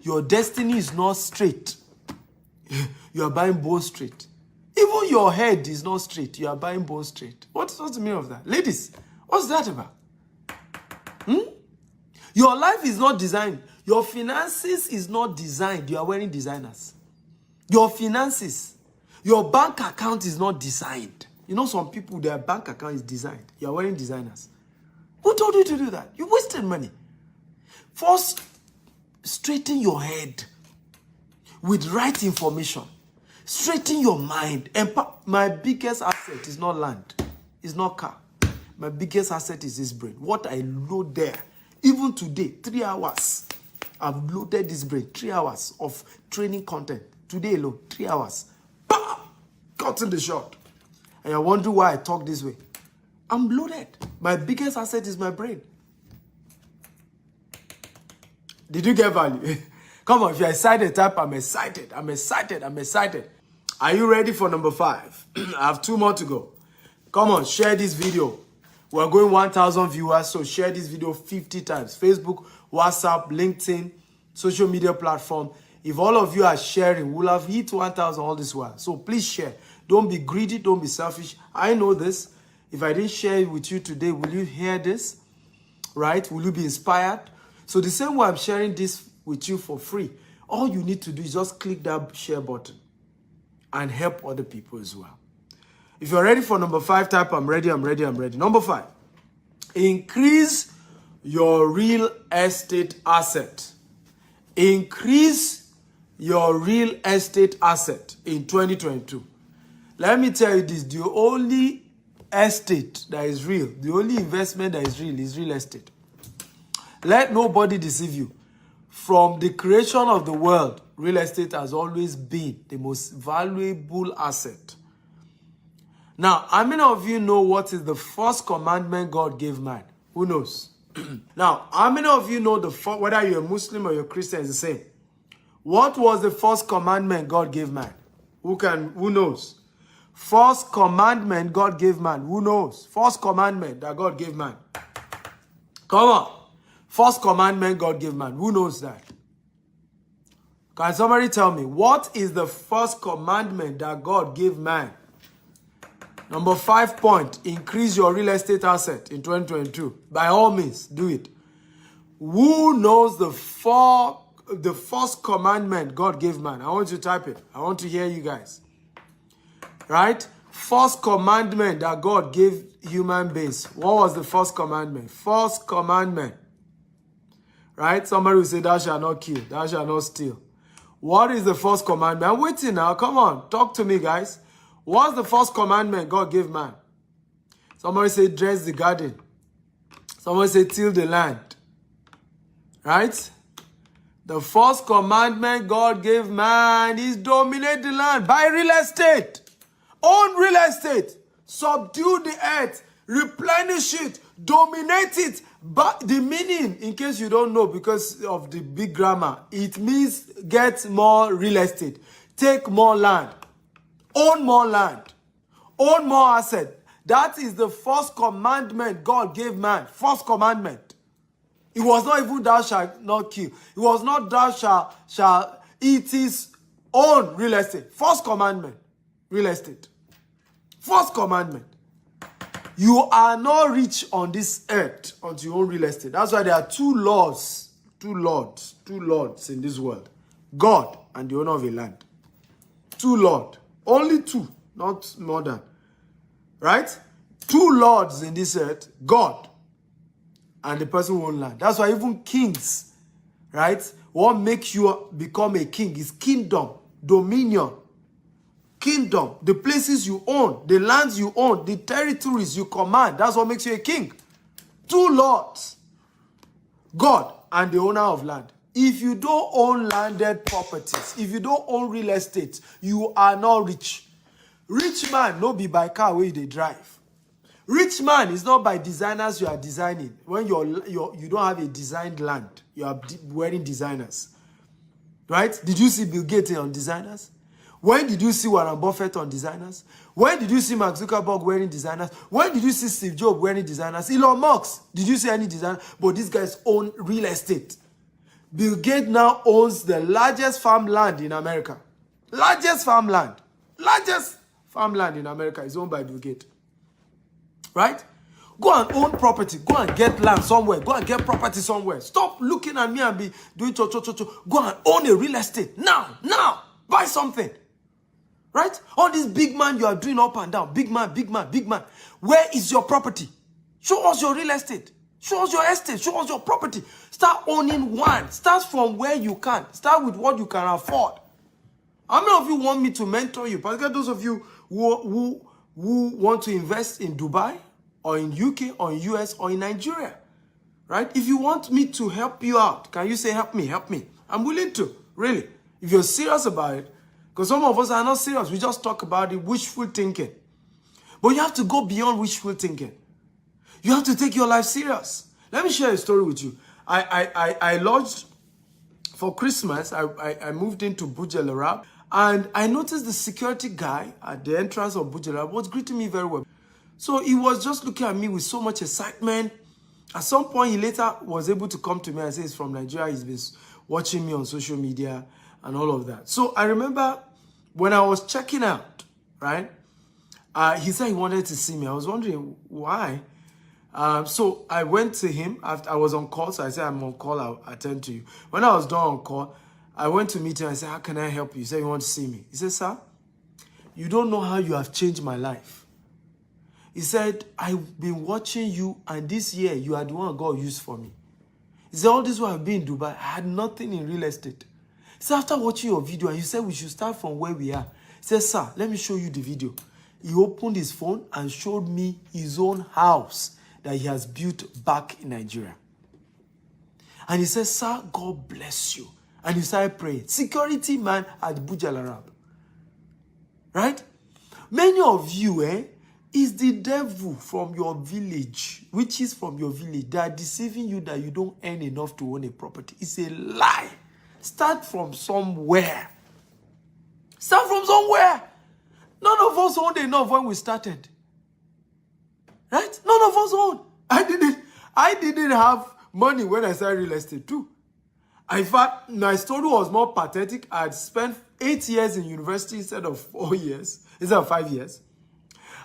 Your destiny is not straight. You are buying bone straight. Even your head is not straight. You are buying bone straight. What's the meaning of that? Ladies, what's that about? Your life is not designed. Your finances is not designed. You are wearing designers. Your finances, your bank account is not designed. You know some people, their bank account is designed. You are wearing designers. Who told you to do that? You wasted money. First, straighten your head with right information. Straighten your mind. My biggest asset is not land. It's not car. My biggest asset is this brain. What I load there. Even today, 3 hours. I've loaded this brain. 3 hours of training content. Today alone, 3 hours. Bam! Cut in the shot. And you're wondering why I talk this way. I'm loaded. My biggest asset is my brain. Did you get value? Come on, if you're excited, type I'm excited. I'm excited. I'm excited. Are you ready for number 5? I have 2 more to go. Come on, share this video. We're going 1,000 viewers, so share this video 50 times. Facebook, WhatsApp, LinkedIn, social media platform. If all of you are sharing, we'll have hit 1,000 all this while. So please share. Don't be greedy. Don't be selfish. I know this. If I didn't share it with you today, will you hear this? Right? Will you be inspired? So the same way I'm sharing this with you for free, all you need to do is just click that share button and help other people as well. If you're ready for number 5, type I'm ready, I'm ready, I'm ready. Number 5, increase your real estate asset. Increase your real estate asset in 2022. Let me tell you this, the only estate that is real, the only investment that is real estate. Let nobody deceive you. From the creation of the world, real estate has always been the most valuable asset. Now, how many of you know what is the first commandment God gave man? Who knows? Now, how many of you know whether you're a Muslim or you're a Christian is the same? What was the first commandment God gave man? Who knows? First commandment God gave man. Who knows? First commandment that God gave man. Come on. First commandment God gave man. Who knows that? Can somebody tell me, what is the first commandment that God gave man? Number 5 point, increase your real estate asset in 2022. By all means, do it. Who knows the first commandment God gave man? I want you to type it. I want to hear you guys. Right? First commandment that God gave human beings. What was the first commandment? First commandment. Right? Somebody will say, thou shalt not kill. Thou shalt not steal. What is the first commandment? I'm waiting now. Come on. Talk to me, guys. What's the first commandment God gave man? Somebody say, dress the garden. Somebody say, till the land. Right? The first commandment God gave man is dominate the land. Buy real estate. Own real estate. Subdue the earth. Replenish it. Dominate it. But the meaning, in case you don't know, because of the big grammar, it means get more real estate. Take more land. Own more land. Own more asset. That is the first commandment God gave man. First commandment. It was not even thou shalt not kill. It was not thou shall eat his own real estate. First commandment. Real estate. First commandment. You are not rich on this earth until you own real estate. That's why there are 2 lords. 2 lords in this world. God and the owner of a land. 2 lords. Only 2, not more than. Right? 2 lords in this earth. God and the person who owns land. That's why even kings, right? What makes you become a king is kingdom, dominion. Kingdom, the places you own, the lands you own, the territories you command. That's what makes you a king. 2 lords. God and the owner of land. If you don't own landed properties, if you don't own real estate, you are not rich. Rich man no be by car where they drive. Rich man is not by designers you are designing. When you don't have a designed land, you are wearing designers. Right? Did you see Bill Gates on designers? When did you see Warren Buffett on designers? When did you see Mark Zuckerberg wearing designers? When did you see Steve Jobs wearing designers? Elon Musk, did you see any designer? But these guys own real estate. Bill Gates now owns the largest farmland in America. Largest farmland. Largest farmland in America is owned by Bill Gates. Right? Go and own property. Go and get land somewhere. Go and get property somewhere. Stop looking at me and be doing cho. Go and own a real estate. Now. Buy something. Right? All this big man you are doing up and down. Big man. Where is your property? Show us your real estate. Show us your estate. Show us your property. Start owning one. Start from where you can. Start with what you can afford. How many of you want me to mentor you? Particularly those of you who want to invest in Dubai or in UK or in US or in Nigeria. Right? If you want me to help you out, can you say, help me? I'm willing to. Really. If you're serious about it, Because some of us are not serious. We just talk about it, wishful thinking. But you have to go beyond wishful thinking. You have to take your life serious. Let me share a story with you. I lodged for Christmas. I moved into Burj Al Arab, and I noticed the security guy at the entrance of Burj Al Arab was greeting me very well. So he was just looking at me with so much excitement. At some point, he later was able to come to me and say he's from Nigeria. He's been watching me on social media and all of that. So I remember when I was checking out, right? He said he wanted to see me. I was wondering why. So I went to him. After I was on call, so I said, I'm on call, I'll attend to you. When I was done on call, I went to meet him. I said, how can I help you? He said, you want to see me? He said, sir, you don't know how you have changed my life. He said, I've been watching you, and this year, you are the one God used for me. He said, all this while I've been in Dubai, I had nothing in real estate. He said, after watching your video, and you said we should start from where we are. He said, sir, let me show you the video. He opened his phone and showed me his own house that he has built back in Nigeria. And he said, sir, God bless you. And he started praying. Security man at Burj Al Arab. Right? Many of you, is the devil from your village, which is from your village, that are deceiving you that you don't earn enough to own a property. It's a lie. Start from somewhere. Start from somewhere. None of us owned enough when we started. Right? None of us owned. I didn't have money when I started real estate too. In fact, my story was more pathetic. I had spent 8 years in university instead of 4 years, instead of 5 years.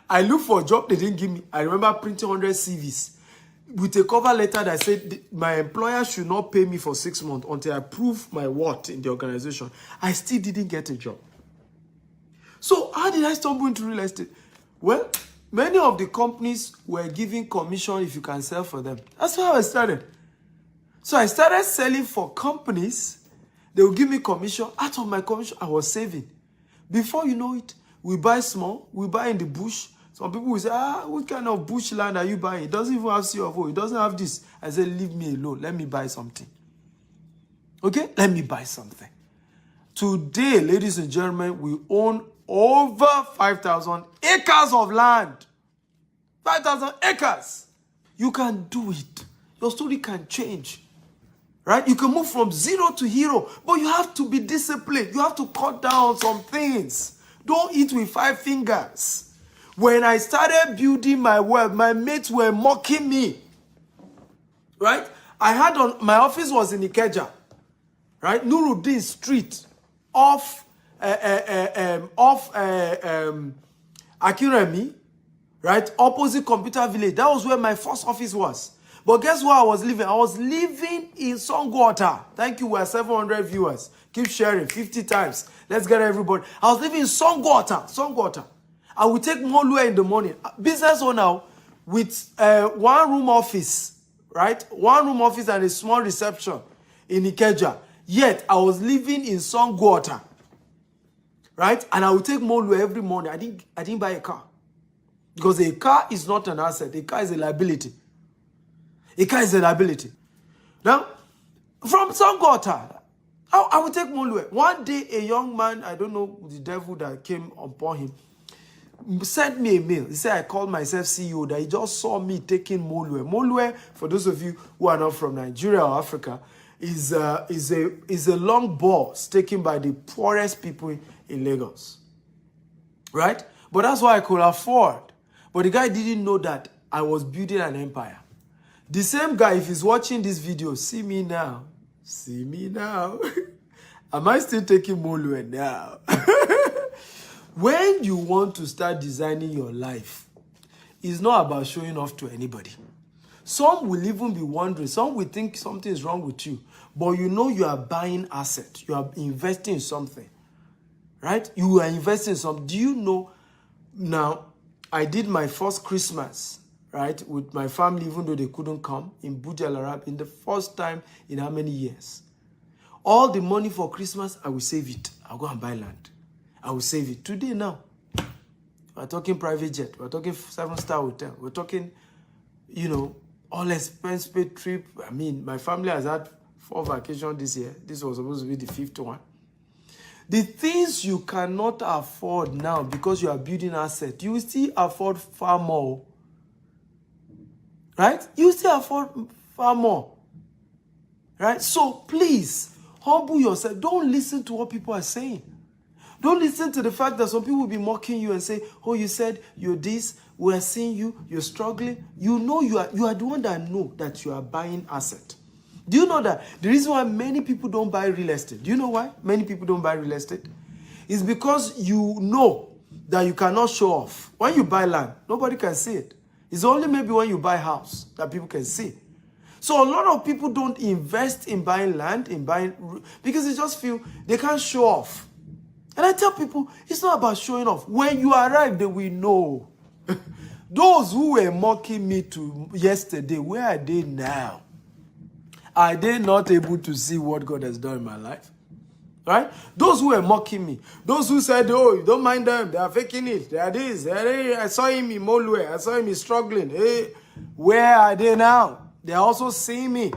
I looked for a job they didn't give me. I remember printing 100 CVs with a cover letter that said my employer should not pay me for 6 months until I prove my worth in the organization. I still didn't get a job. So how did I stumble into real estate? Well, many of the companies were giving commission if you can sell for them. That's how I started. So I started selling for companies. They will give me commission. Out of my commission, I was saving. Before you know it, we buy small. We buy in the bush. Some people will say, what kind of bush land are you buying? It doesn't even have C of O. It doesn't have this. I said, leave me alone. Let me buy something. Okay? Let me buy something. Today, ladies and gentlemen, we own over 5,000 acres of land. 5,000 acres. You can do it. Your story can change. Right? You can move from zero to hero. But you have to be disciplined. You have to cut down some things. Don't eat with 5 fingers. When I started building my wealth, my mates were mocking me. Right? My office was in Ikeja. Right? Nuruddin Street. Off Akiremi. Right? Opposite Computer Village. That was where my first office was. But guess where I was living? I was living in Songwater. Thank you, we are 700 viewers. Keep sharing 50 times. Let's get everybody. I was living in Songwater. I would take Molue in the morning. Business owner with one room office, right? One room office and a small reception in Ikeja. Yet, I was living in Songwater, right? And I would take Molue every morning. I didn't buy a car. Because a car is not an asset. A car is a liability. A car is a liability. Now, from Songwater, I would take Molue. One day, a young man, I don't know the devil that came upon him, sent me a mail. He said, I called myself CEO, that he just saw me taking Molue. Molue, for those of you who are not from Nigeria or Africa, is a long bus taken by the poorest people in Lagos. Right? But that's what I could afford. But the guy didn't know that I was building an empire. The same guy, if he's watching this video, see me now. See me now. Am I still taking Molue now? When you want to start designing your life, it's not about showing off to anybody. Some will even be wondering, some will think something is wrong with you, but you know you are buying asset, you are investing in something, right? You are investing in something. Do you know, now, I did my first Christmas, right, with my family, even though they couldn't come, in Burj Al Arab, in the first time in how many years? All the money for Christmas, I will save it. I'll go and buy land. I will save it. Today now, we're talking private jet. We're talking 7-star hotel. We're talking, all expense paid trip. I mean, my family has had 4 vacations this year. This was supposed to be the 5th one. The things you cannot afford now because you are building asset, you will still afford far more. Right? You will still afford far more. Right? So please, humble yourself. Don't listen to what people are saying. Don't listen to the fact that some people will be mocking you and say, oh, you said you're this, we're seeing you, you're struggling. You know you are the one that know that you are buying asset. Do you know that the reason why many people don't buy real estate? Do you know why many people don't buy real estate? It's because you know that you cannot show off. When you buy land, nobody can see it. It's only maybe when you buy a house that people can see. So a lot of people don't invest in buying land, because they just feel they can't show off. And I tell people, it's not about showing off. When you arrive, they will know. Those who were mocking me yesterday, where are they now? Are they not able to see what God has done in my life? Right? Those who were mocking me, those who said, oh, you don't mind them, they are faking it, they are this, I saw him in Molwe, I saw him struggling. Hey, where are they now? They are also seeing me.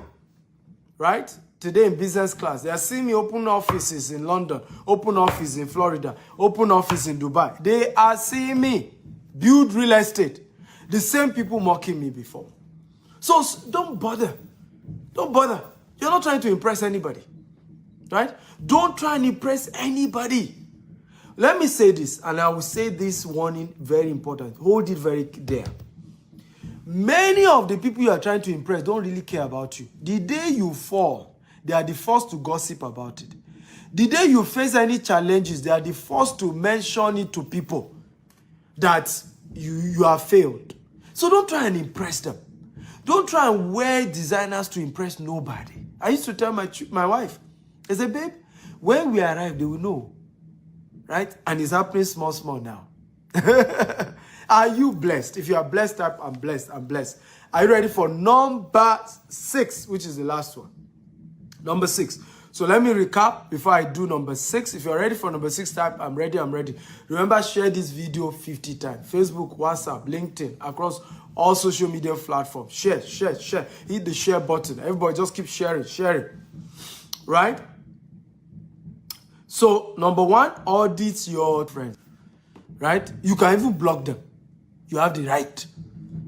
Right? Today in business class, they are seeing me open offices in London, open office in Florida, open office in Dubai. They are seeing me build real estate. The same people mocking me before. So don't bother. Don't bother. You're not trying to impress anybody. Right? Don't try and impress anybody. Let me say this, and I will say this warning, very important. Hold it very dear. Many of the people you are trying to impress don't really care about you. The day you fall, they are the first to gossip about it. The day you face any challenges, they are the first to mention it to people that you have failed. So don't try and impress them. Don't try and wear designers to impress nobody. I used to tell my wife, I said, babe, when we arrive, they will know. Right? And it's happening small now. Are you blessed? If you are blessed, type, I'm blessed, I'm blessed. Are you ready for number 6, which is the last one? Number 6. So let me recap before I do number 6. If you're ready for number 6, type, I'm ready, I'm ready. Remember, share this video 50 times. Facebook, WhatsApp, LinkedIn, across all social media platforms. Share. Hit the share button. Everybody just keep sharing. Right? So, number 1, audit your friends. Right? You can even block them. You have the right.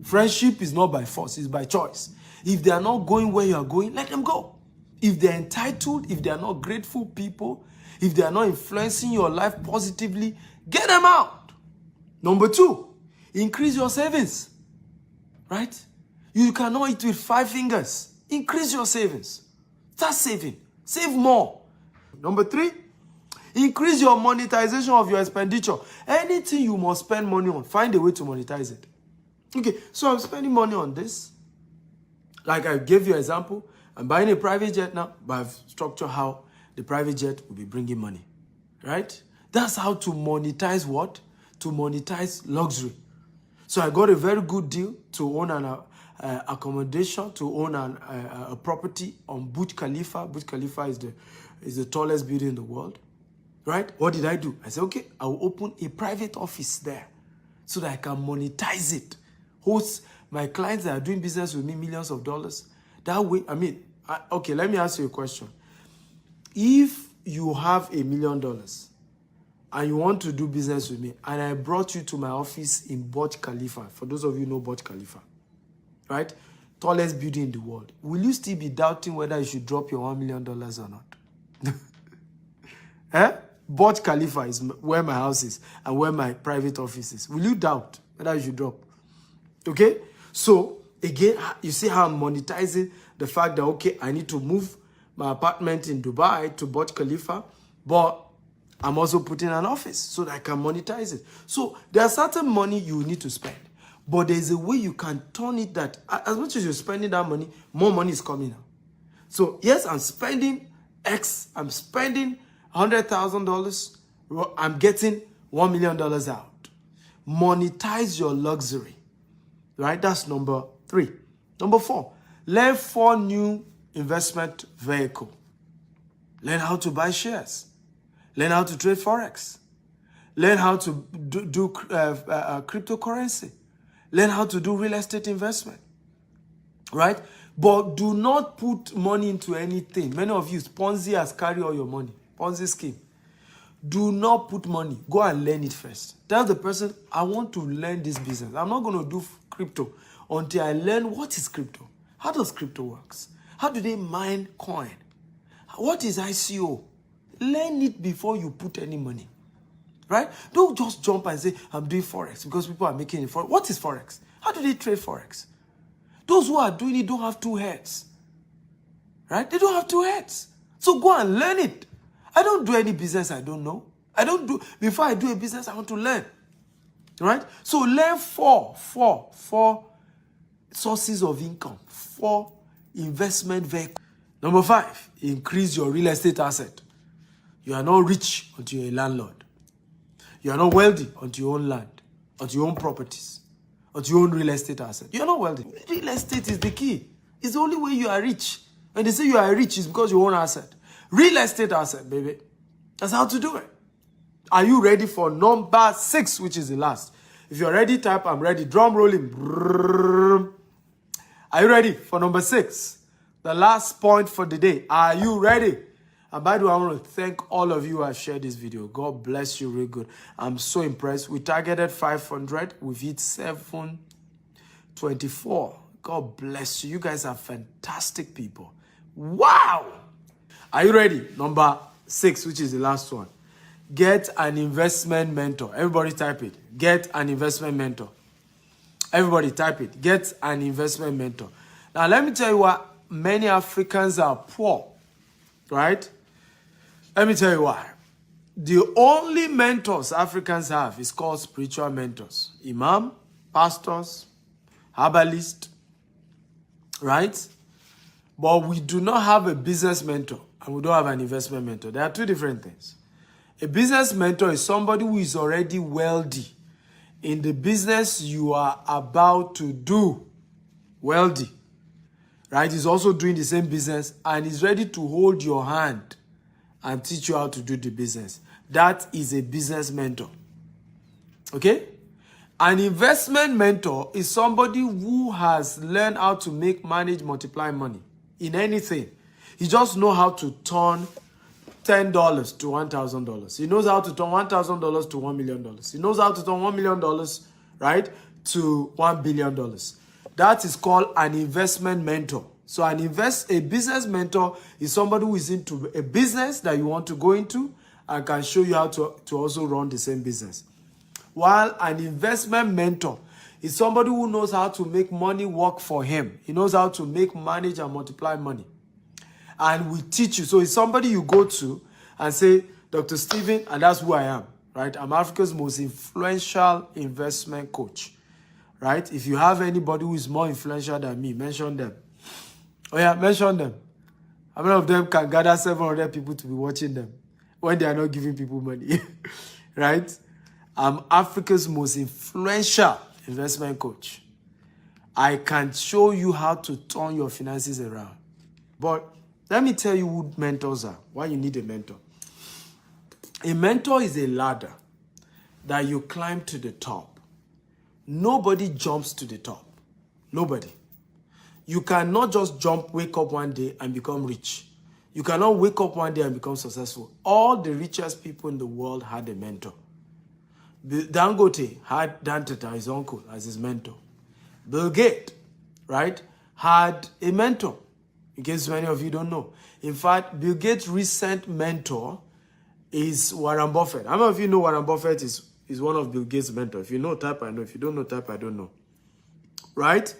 Friendship is not by force, it's by choice. If they are not going where you are going, let them go. If they're entitled, if they are not grateful people, if they are not influencing your life positively, get them out. Number 2, increase your savings. Right? You cannot eat with 5 fingers. Increase your savings. Start saving. Save more. Number 3, increase your monetization of your expenditure. Anything you must spend money on, find a way to monetize it. Okay, so I'm spending money on this. Like I gave you an example. I'm buying a private jet now, but I've structured how the private jet will be bringing money. Right? That's how to monetize what? To monetize luxury. So I got a very good deal to own an accommodation, to own a property on Burj Khalifa. Burj Khalifa is the tallest building in the world. Right? What did I do? I said, okay, I will open a private office there so that I can monetize it. Host my clients that are doing business with me millions of dollars. That way, okay, let me ask you a question. If you have $1 million and you want to do business with me, and I brought you to my office in Burj Khalifa, for those of you who know Burj Khalifa, right? Tallest building in the world. Will you still be doubting whether you should drop your $1 million or not? Eh? Burj Khalifa is where my house is and where my private office is. Will you doubt whether you should drop? Okay? So, again, you see how I'm monetizing the fact that, okay, I need to move my apartment in Dubai to Burj Khalifa, but I'm also putting an office so that I can monetize it. So, there are certain money you need to spend, but there's a way you can turn it that, as much as you're spending that money, more money is coming out. So, yes, I'm spending X, I'm spending $100,000, I'm getting $1 million out. Monetize your luxury. Right? That's number 3. Number 4, learn 4 new investment vehicles. Learn how to buy shares. Learn how to trade Forex. Learn how to do cryptocurrency. Learn how to do real estate investment. Right? But do not put money into anything. Many of you, Ponzi has carried all your money. Ponzi scheme. Do not put money. Go and learn it first. Tell the person, I want to learn this business. I'm not going to do crypto until I learn what is crypto. How does crypto works? How do they mine coin? What is ICO? Learn it before you put any money. Right? Don't just jump and say, I'm doing Forex because people are making it. What is Forex? How do they trade Forex? Those who are doing it don't have two heads. Right? They don't have two heads. So go and learn it. I don't do any business I don't know. Before I do a business, I want to learn. Right? So learn four sources of income, 4 investment vehicles. Number 5, increase your real estate asset. You are not rich until you're a landlord. You are not wealthy until you own land, until you own properties, until you own real estate asset. You are not wealthy. Real estate is the key. It's the only way you are rich. When they say you are rich, it's because you own asset. Real estate asset, baby. That's how to do it. Are you ready for number 6, which is the last? If you're ready, type I'm ready. Drum rolling. Brrr. Are you ready for number 6? The last point for the day. Are you ready? And by the way, I want to thank all of you who have shared this video. God bless you real good. I'm so impressed. We targeted 500. We've hit 724. God bless you. You guys are fantastic people. Wow! Are you ready? Number 6, which is the last one. Get an investment mentor. Everybody type it. Get an investment mentor. Everybody type it. Get an investment mentor. Now, let me tell you why many Africans are poor. Right? Let me tell you why. The only mentors Africans have is called spiritual mentors. Imam, pastors, herbalists. Right? But we do not have a business mentor and we don't have an investment mentor. There are 2 different things. A business mentor is somebody who is already wealthy in the business you are about to do. Wealthy. Right? He's also doing the same business and is ready to hold your hand and teach you how to do the business. That is a business mentor. Okay? An investment mentor is somebody who has learned how to manage, multiply money in anything. He just knows how to turn $10 to $1,000. He knows how to turn $1,000 to $1 million. He knows how to turn $1 million, right, to $1 billion. That is called an investment mentor. So a business mentor is somebody who is into a business that you want to go into and can show you how to also run the same business. While an investment mentor is somebody who knows how to make money work for him. He knows how to manage and multiply money. And we teach you. So it's somebody you go to and say, Dr. Stephen, and that's who I am, right? I'm Africa's most influential investment coach, right? If you have anybody who is more influential than me, mention them. Oh yeah, mention them. How many of them can gather 700 people to be watching them when they are not giving people money, right? I'm Africa's most influential investment coach. I can show you how to turn your finances around. But let me tell you who mentors are, why you need a mentor. A mentor is a ladder that you climb to the top. Nobody jumps to the top. Nobody. You cannot just wake up one day and become rich. You cannot wake up one day and become successful. All the richest people in the world had a mentor. Dangote had Dan Tata, his uncle, as his mentor. Bill Gates, right, had a mentor, in case many of you don't know. In fact, Bill Gates' recent mentor is Warren Buffett. How many of you know Warren Buffett is one of Bill Gates' mentors? If you know, type I know. If you don't know, type I don't know. Right?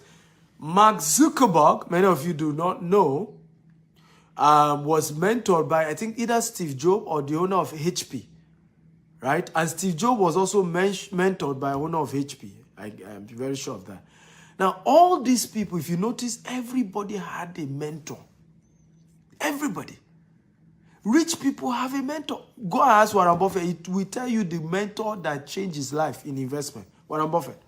Mark Zuckerberg, many of you do not know, was mentored by, I think, either Steve Jobs or the owner of HP. Right? And Steve Jobs was also mentored by owner of HP. I'm very sure of that. Now, all these people, if you notice, everybody had a mentor. Everybody. Rich people have a mentor. Go and ask Warren Buffett. It will tell you the mentor that changed his life in investment. Warren Buffett.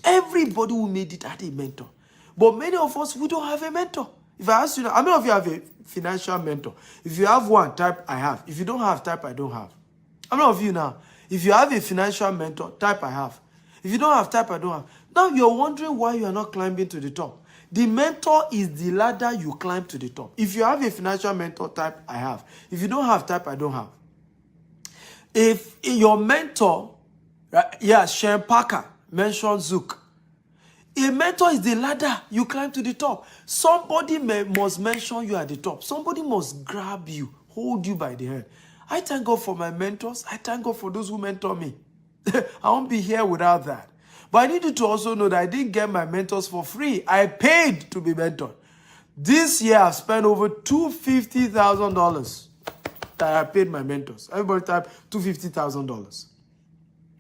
Everybody who made it had a mentor. But many of us, we don't have a mentor. If I ask you, how many of you have a financial mentor? If you have one, type I have. If you don't have, type I don't have. How many of you now? If you have a financial mentor, type I have. If you don't have, type I don't have. Now you're wondering why you are not climbing to the top. The mentor is the ladder you climb to the top. If you have a financial mentor, type I have. If you don't have, type I don't have. If your mentor, right, yeah, Shane Parker mentioned Zook. A mentor is the ladder you climb to the top. Somebody must mention you at the top. Somebody must grab you, hold you by the hand. I thank God for my mentors. I thank God for those who mentor me. I won't be here without that. But I need you to also know that I didn't get my mentors for free. I paid to be mentored. This year, I've spent over $250,000 that I paid my mentors. Everybody type $250,000.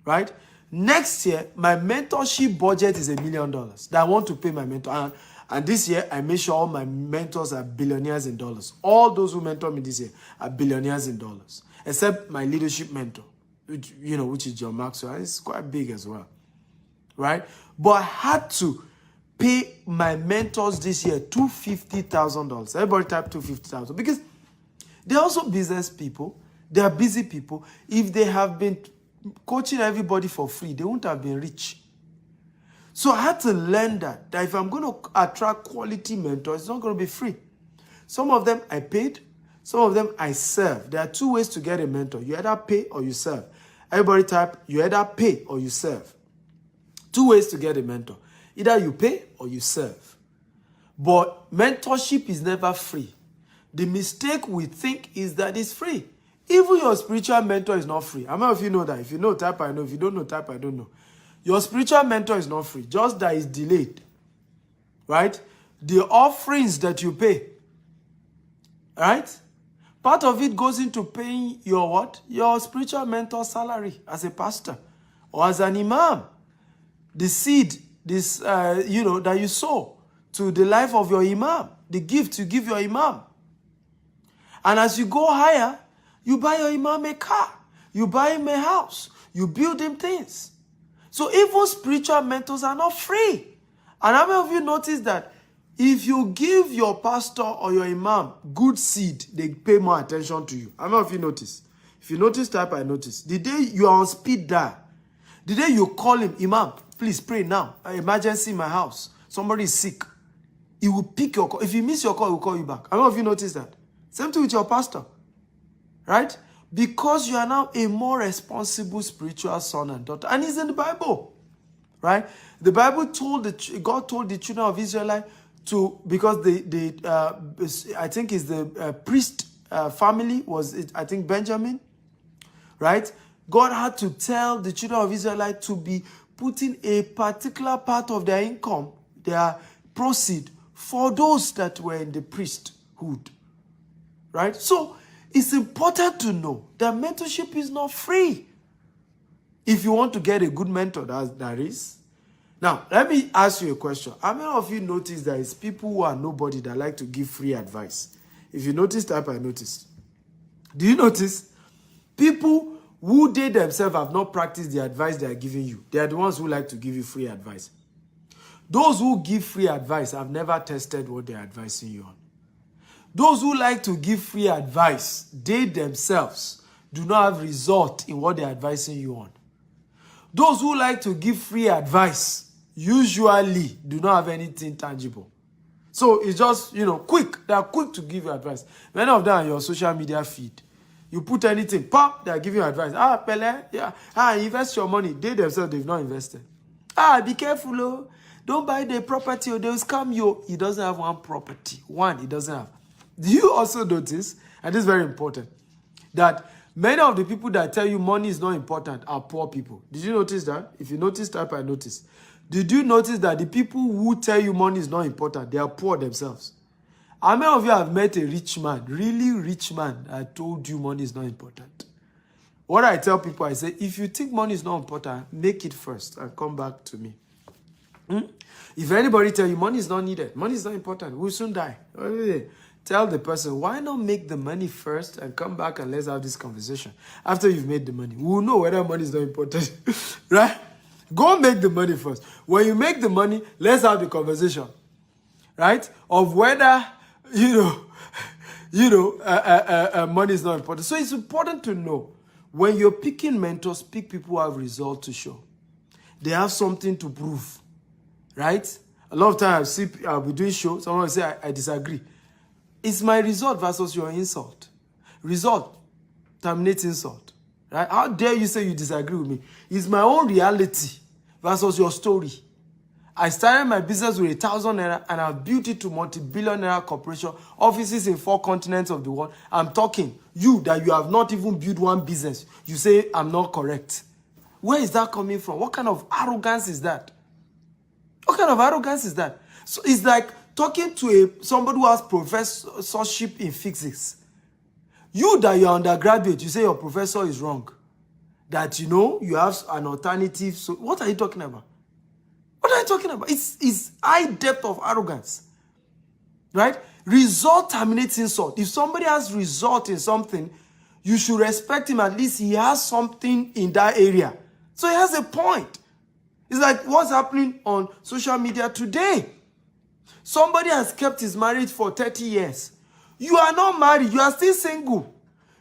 Right? Next year, my mentorship budget is $1 million that I want to pay my mentor. And this year, I make sure all my mentors are billionaires in dollars. All those who mentor me this year are billionaires in dollars. Except my leadership mentor, which is John Maxwell. It's quite big as well. Right? But I had to pay my mentors this year $250,000. Everybody type $250,000 because they're also business people. They are busy people. If they have been coaching everybody for free, they wouldn't have been rich. So I had to learn that if I'm going to attract quality mentors, it's not going to be free. Some of them I paid, some of them I serve. There are two ways to get a mentor. You either pay or you serve. Everybody type, you either pay or you serve. Two ways to get a mentor. Either you pay or you serve. But mentorship is never free. The mistake we think is that it's free. Even your spiritual mentor is not free. How many of you know that? If you know, type I know. If you don't know, type I don't know. Your spiritual mentor is not free. Just that it's delayed. Right? The offerings that you pay. Right? Part of it goes into paying your what? Your spiritual mentor's salary as a pastor or as an imam. The seed, that you sow to the life of your imam. The gift you give your imam. And as you go higher, you buy your imam a car. You buy him a house. You build him things. So even spiritual mentors are not free. And how many of you notice that if you give your pastor or your imam good seed, they pay more attention to you? How many of you notice? If you notice, type I notice. The day you are on speed dial, the day you call him, imam, please pray now. An emergency in my house. Somebody is sick. He will pick your call. If he miss your call, he will call you back. How many of you notice that? Same thing with your pastor. Right? Because you are now a more responsible spiritual son and daughter. And it's in the Bible. Right? The Bible God told the children of Israel to, because I think it's the priest family was, I think, Benjamin. Right? God had to tell the children of Israel to be putting a particular part of their income, their proceed, for those that were in the priesthood. Right? So, it's important to know that mentorship is not free. If you want to get a good mentor, that is. Now, let me ask you a question. How many of you notice that it's people who are nobody that like to give free advice? If you notice, type I noticed. Do you notice? People who they themselves have not practiced the advice they are giving you. They are the ones who like to give you free advice. Those who give free advice have never tested what they are advising you on. Those who like to give free advice, they themselves do not have result in what they're advising you on. Those who like to give free advice usually do not have anything tangible. So it's just, quick. They are quick to give you advice. Many of them are your social media feed. You put anything, pop, they are giving you advice. Pele, yeah. Invest your money. They themselves, they've not invested. Be careful, oh. Don't buy the property or they'll scam you. He doesn't have one property. One, he doesn't have. Do you also notice, and this is very important, that many of the people that tell you money is not important are poor people? Did you notice that? If you notice, type I notice. Did you notice that the people who tell you money is not important, they are poor themselves? How many of you have met a rich man, really rich man, that told you money is not important? What I tell people, I say, if you think money is not important, make it first and come back to me. If anybody tell you money is not needed, money is not important, we'll soon die. Tell the person, why not make the money first and come back and let's have this conversation. After you've made the money, we'll know whether money is not important. Right? Go make the money first. When you make the money, let's have the conversation. Right? Of whether, money is not important. So it's important to know, when you're picking mentors, pick people who have results to show. They have something to prove. Right? A lot of times I'll be doing shows, someone will say, I disagree. It's my result versus your insult. Result terminates insult. Right? How dare you say you disagree with me? It's my own reality versus your story. I started my business with 1,000 naira and I've built it to multi-billion naira corporation, offices in 4 continents of the world. I'm talking, you that you have not even built one business, you say I'm not correct. Where is that coming from? What kind of arrogance is that? What kind of arrogance is that? So it's like talking to somebody who has professorship in physics. You that you're undergraduate, you say your professor is wrong. That you have an alternative. So what are you talking about? What are you talking about? It's high depth of arrogance. Right? Result terminates insult. If somebody has result in something, you should respect him. At least he has something in that area. So he has a point. It's like what's happening on social media today. Somebody has kept his marriage for 30 years. You are not married. You are still single.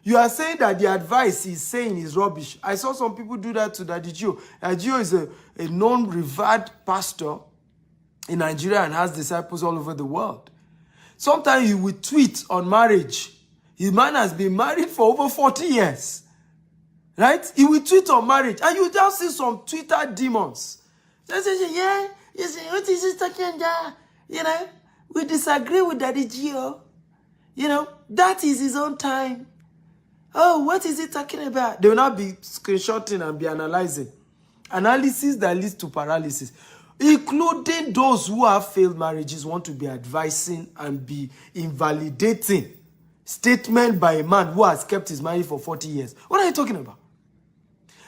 You are saying that the advice he's saying is rubbish. I saw some people do that to Daddy Gio. Daddy Gio is a known, revered pastor in Nigeria and has disciples all over the world. Sometimes he will tweet on marriage. His man has been married for over 40 years. Right? He will tweet on marriage. And you just see some Twitter demons. They say, yeah, you say, what is he talking about? We disagree with Daddy Gio. That is his own time. Oh, what is he talking about? They will not be screenshotting and be analyzing. Analysis that leads to paralysis. Including those who have failed marriages want to be advising and be invalidating statement by a man who has kept his marriage for 40 years. What are you talking about?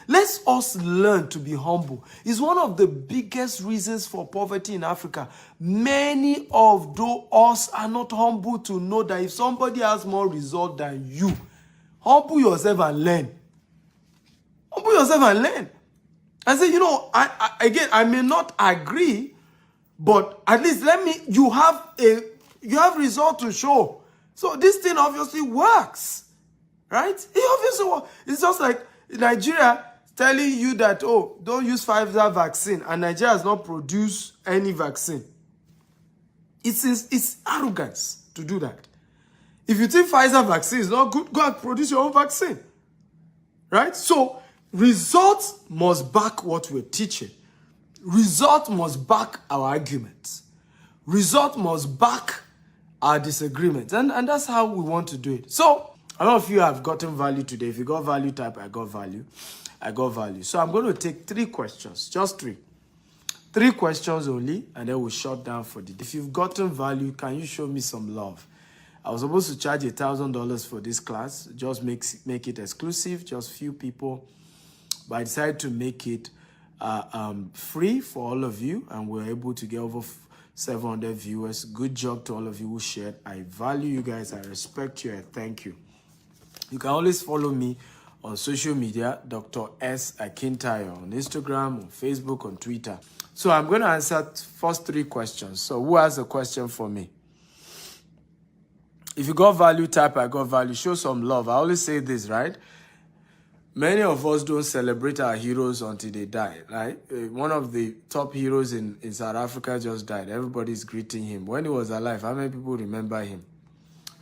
Let us learn to be humble. It's one of the biggest reasons for poverty in Africa. Many of us are not humble to know that if somebody has more result than you, humble yourself and learn. Humble yourself and learn. And say, I may not agree, but at least you have result to show. So this thing obviously works. Right? It obviously works. It's just like Nigeria telling you that, don't use Pfizer vaccine, and Nigeria has not produced any vaccine. It's arrogance to do that. If you think Pfizer vaccine is not good, go and produce your own vaccine. Right? So, results must back what we're teaching. Result must back our arguments. Result must back our disagreements. And that's how we want to do it. So, a lot of you have gotten value today. If you got value, type I got value. I got value. So I'm going to take 3 questions. Just 3. 3 questions only, and then we'll shut down for the day. If you've gotten value, can you show me some love? I was supposed to charge $1,000 for this class. Just make it exclusive, just few people. But I decided to make it free for all of you, and we're able to get over 700 viewers. Good job to all of you who shared. I value you guys. I respect you. I thank you. You can always follow me on social media, Dr. S. Akintayo, on Instagram, on Facebook, on Twitter. So I'm going to answer first 3 questions. So who has a question for me? If you got value, type I got value. Show some love. I always say this, right? Many of us don't celebrate our heroes until they die, right? One of the top heroes in South Africa just died. Everybody's greeting him. When he was alive, how many people remember him?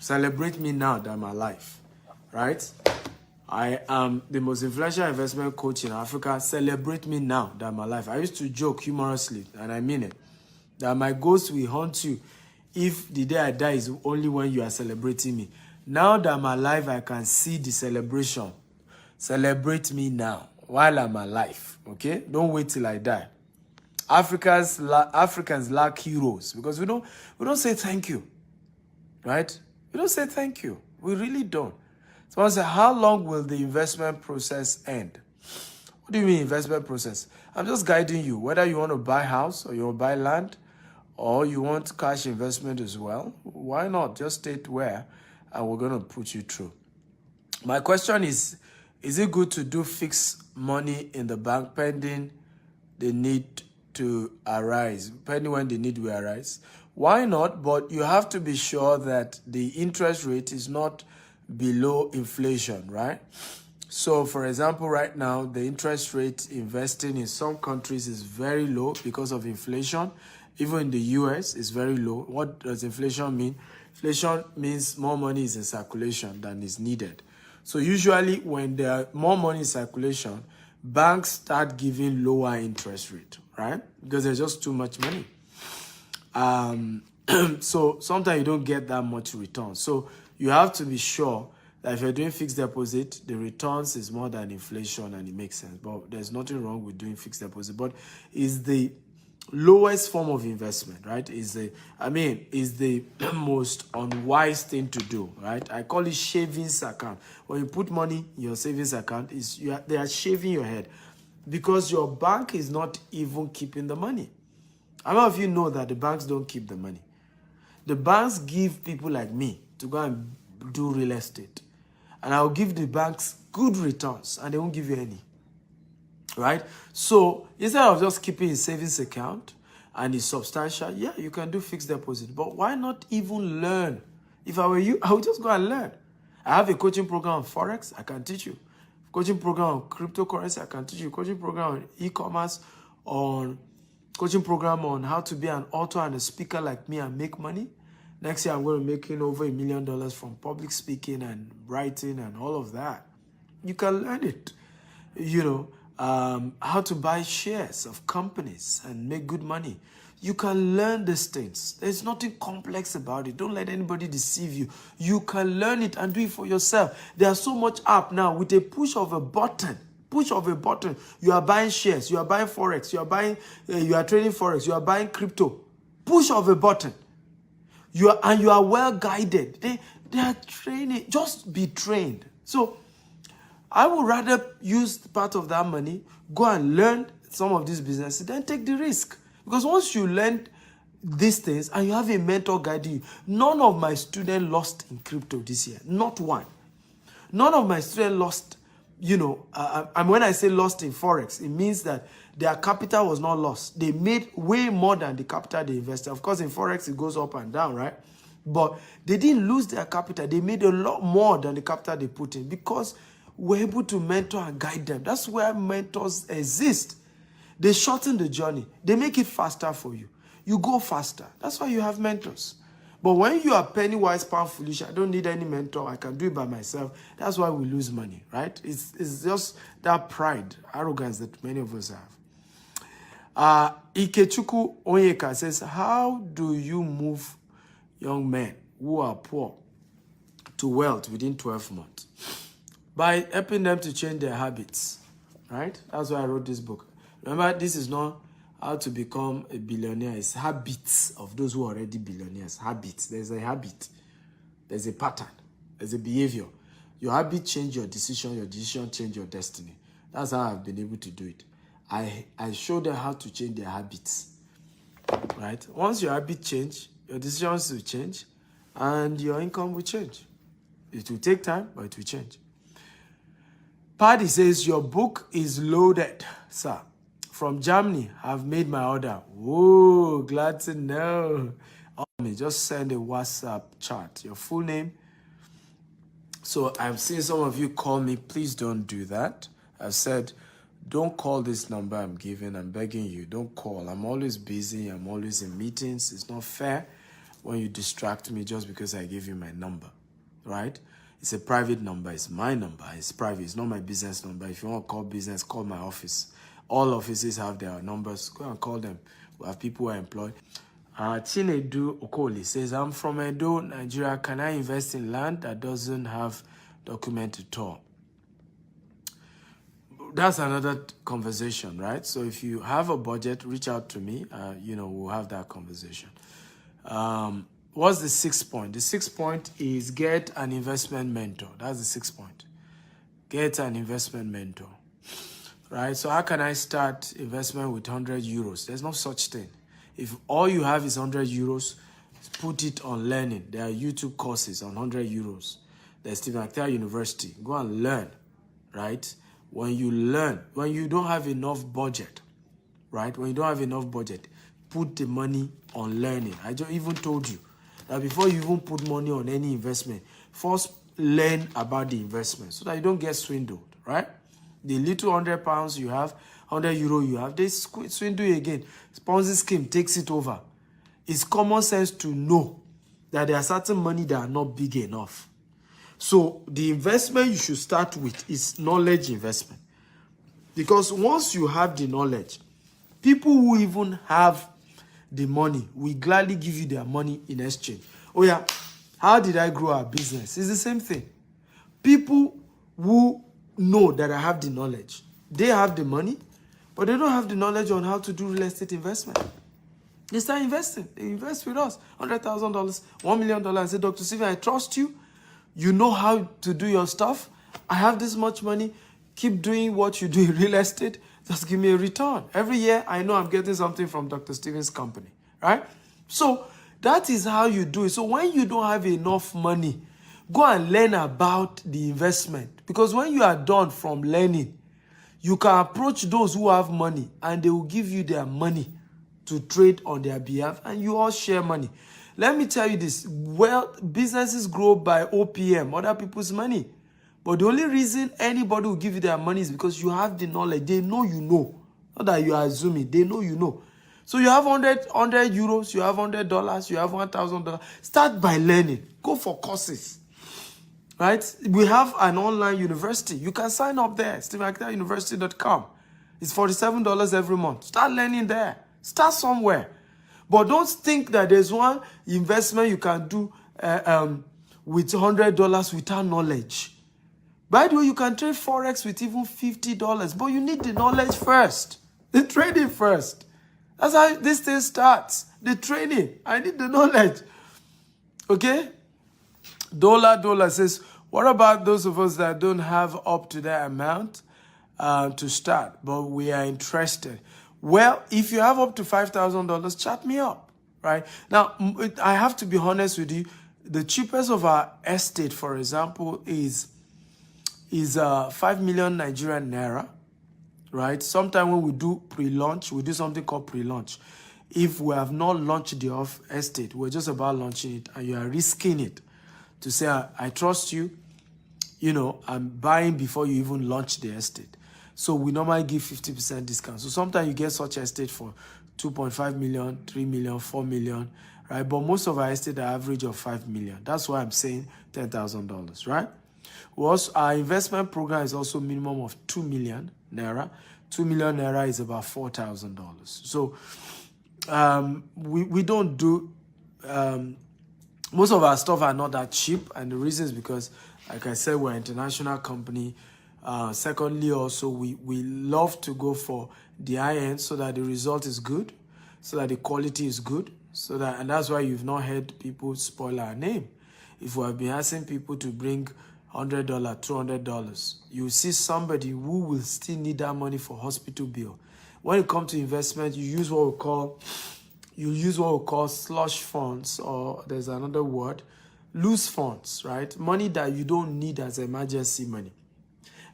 Celebrate me now that I'm alive, right? I am the most influential investment coach in Africa. Celebrate me now that I'm alive. I used to joke humorously, and I mean it, that my ghost will haunt you if the day I die is only when you are celebrating me. Now that I'm alive, I can see the celebration. Celebrate me now while I'm alive, okay? Don't wait till I die. Africans lack heroes because we don't say thank you, right? We don't say thank you. We really don't. So I say, how long will the investment process end? What do you mean investment process? I'm just guiding you, whether you want to buy a house or you want to buy land or you want cash investment as well. Why not? Just state where and we're going to put you through. My question is it good to do fixed money in the bank pending the need to arise, pending when the need will arise? Why not? But you have to be sure that the interest rate is not below inflation, right? So, for example, right now, the interest rate investing in some countries is very low because of inflation. Even in the US, it's very low. What does inflation mean? Inflation means more money is in circulation than is needed. So usually when there are more money in circulation, banks start giving lower interest rate, right? Because there's just too much money. So sometimes you don't get that much return. So you have to be sure that if you're doing fixed deposit, the returns is more than inflation and it makes sense. But there's nothing wrong with doing fixed deposit. But it's the lowest form of investment, right? Is the most unwise thing to do, right? I call it savings account. When you put money in your savings account, they are shaving your head because your bank is not even keeping the money. A lot of you know that the banks don't keep the money. The banks give people like me to go and do real estate. And I'll give the banks good returns and they won't give you any. Right? So instead of just keeping a savings account and it's substantial, yeah, you can do fixed deposit. But why not even learn? If I were you, I would just go and learn. I have a coaching program on Forex, I can teach you. Coaching program on cryptocurrency, I can teach you. Coaching program on e-commerce, coaching program on how to be an author and a speaker like me and make money. Next year, I'm going to be making over $1 million from public speaking and writing and all of that. You can learn it. You know, how to buy shares of companies and make good money. You can learn these things. There's nothing complex about it. Don't let anybody deceive you. You can learn it and do it for yourself. There's so much app now with a push of a button. You are buying shares, you are buying Forex, you are trading Forex, you are buying crypto. Push of a button. You are well guided. They are training. Just be trained. So I would rather use part of that money, go and learn some of these businesses, then take the risk. Because once you learn these things and you have a mentor guiding you, none of my students lost in crypto this year. Not one. None of my students lost. You know, and when I say lost in Forex, it means that their capital was not lost. They made way more than the capital they invested. Of course, in Forex, it goes up and down, right? But they didn't lose their capital. They made a lot more than the capital they put in because we're able to mentor and guide them. That's where mentors exist. They shorten the journey. They make it faster for you. You go faster. That's why you have mentors. But when you are penny wise, pound foolish, I don't need any mentor. I can do it by myself. That's why we lose money, right? It's just that pride, arrogance that many of us have. Ikechuku Onyeka says, how do you move young men who are poor to wealth within 12 months? By helping them to change their habits, right? That's why I wrote this book. Remember, this is not how to become a billionaire. It's habits of those who are already billionaires. Habits. There's a habit. There's a pattern. There's a behavior. Your habit change your decision change your destiny. That's how I've been able to do it. I show them how to change their habits, right? Once your habit change, your decisions will change and your income will change. It will take time, but it will change. Paddy says, your book is loaded, sir. From Germany, I've made my order. Whoa, glad to know. Just send a WhatsApp chat, your full name. So I'm seeing some of you call me. Please don't do that. I've said, don't call this number I'm giving. I'm begging you, don't call. I'm always busy. I'm always in meetings. It's not fair when you distract me just because I give you my number, right? It's a private number. It's my number. It's private. It's not my business number. If you want to call business, call my office. All offices have their numbers. Go and call them. We have people who are employed. Chinedu Okoli says, I'm from Edo, Nigeria. Can I invest in land that doesn't have document at all? That's another conversation, right? So if you have a budget, reach out to me. We'll have that conversation. What's the 6th point? The 6th point is get an investment mentor. That's the 6th point. Get an investment mentor. Right? So how can I start investment with 100 euros? There's no such thing. If all you have is 100 euros, put it on learning. There are YouTube courses on 100 euros. There's Stephen Actel University. Go and learn, right? When you learn, when you don't have enough budget, right? When you don't have enough budget, put the money on learning. I just even told you that before you even put money on any investment, first learn about the investment so that you don't get swindled, right? The little £100 you have, €100 you have, they swindle you again. Ponzi scheme takes it over. It's common sense to know that there are certain money that are not big enough. So the investment you should start with is knowledge investment. Because once you have the knowledge, people who even have the money will gladly give you their money in exchange. Oh yeah, how did I grow our business? It's the same thing. People who know that I have the knowledge, they have the money, but they don't have the knowledge on how to do real estate investment. They start investing. They invest with us. $100,000, $1 million, and say, Dr. Steven, I trust you. You know how to do your stuff. I have this much money. Keep doing what you do in real estate. Just give me a return. Every year, I know I'm getting something from Dr. Steven's company, right? So that is how you do it. So when you don't have enough money, go and learn about the investment. Because when you are done from learning, you can approach those who have money and they will give you their money to trade on their behalf, and you all share money. Let me tell you this, well, businesses grow by OPM, other people's money. But the only reason anybody will give you their money is because you have the knowledge. They know you know. Not that you are assuming. They know you know. So you have 100 euros, you have $100, you have $1,000. Start by learning. Go for courses. Right? We have an online university. You can sign up there, stevenakitauniversity.com. It's $47 every month. Start learning there. Start somewhere. But don't think that there's one investment you can do with $100 without knowledge. By the way, you can trade Forex with even $50, but you need the knowledge first. The trading first. That's how this thing starts. The training. I need the knowledge. Okay? Dollar says, what about those of us that don't have up to that amount to start, but we are interested? Well, if you have up to $5,000, chat me up, right? Now, I have to be honest with you. The cheapest of our estate, for example, is 5 million Nigerian naira, right? Sometime when we do pre-launch, we do something called pre-launch. If we have not launched the estate, we're just about launching it, and you are risking it to say, I trust you, you know, I'm buying before you even launch the estate. So we normally give 50% discount. So sometimes you get such estate for 2.5 million, 3 million, 4 million, right? But most of our estate are average of 5 million. That's why I'm saying $10,000, right? Our investment program is also minimum of 2 million naira. 2 million naira is about $4,000. So we don't do, most of our stuff are not that cheap. And the reason is because, like I said, we're an international company. Secondly, also, we love to go for the high end so that the result is good, so that the quality is good, and that's why you've not heard people spoil our name. If we have been asking people to bring $100, $200, you see somebody who will still need that money for hospital bill. When it comes to investment, you use what we call slush funds, or there's another word, loose funds, right? Money that you don't need as emergency money.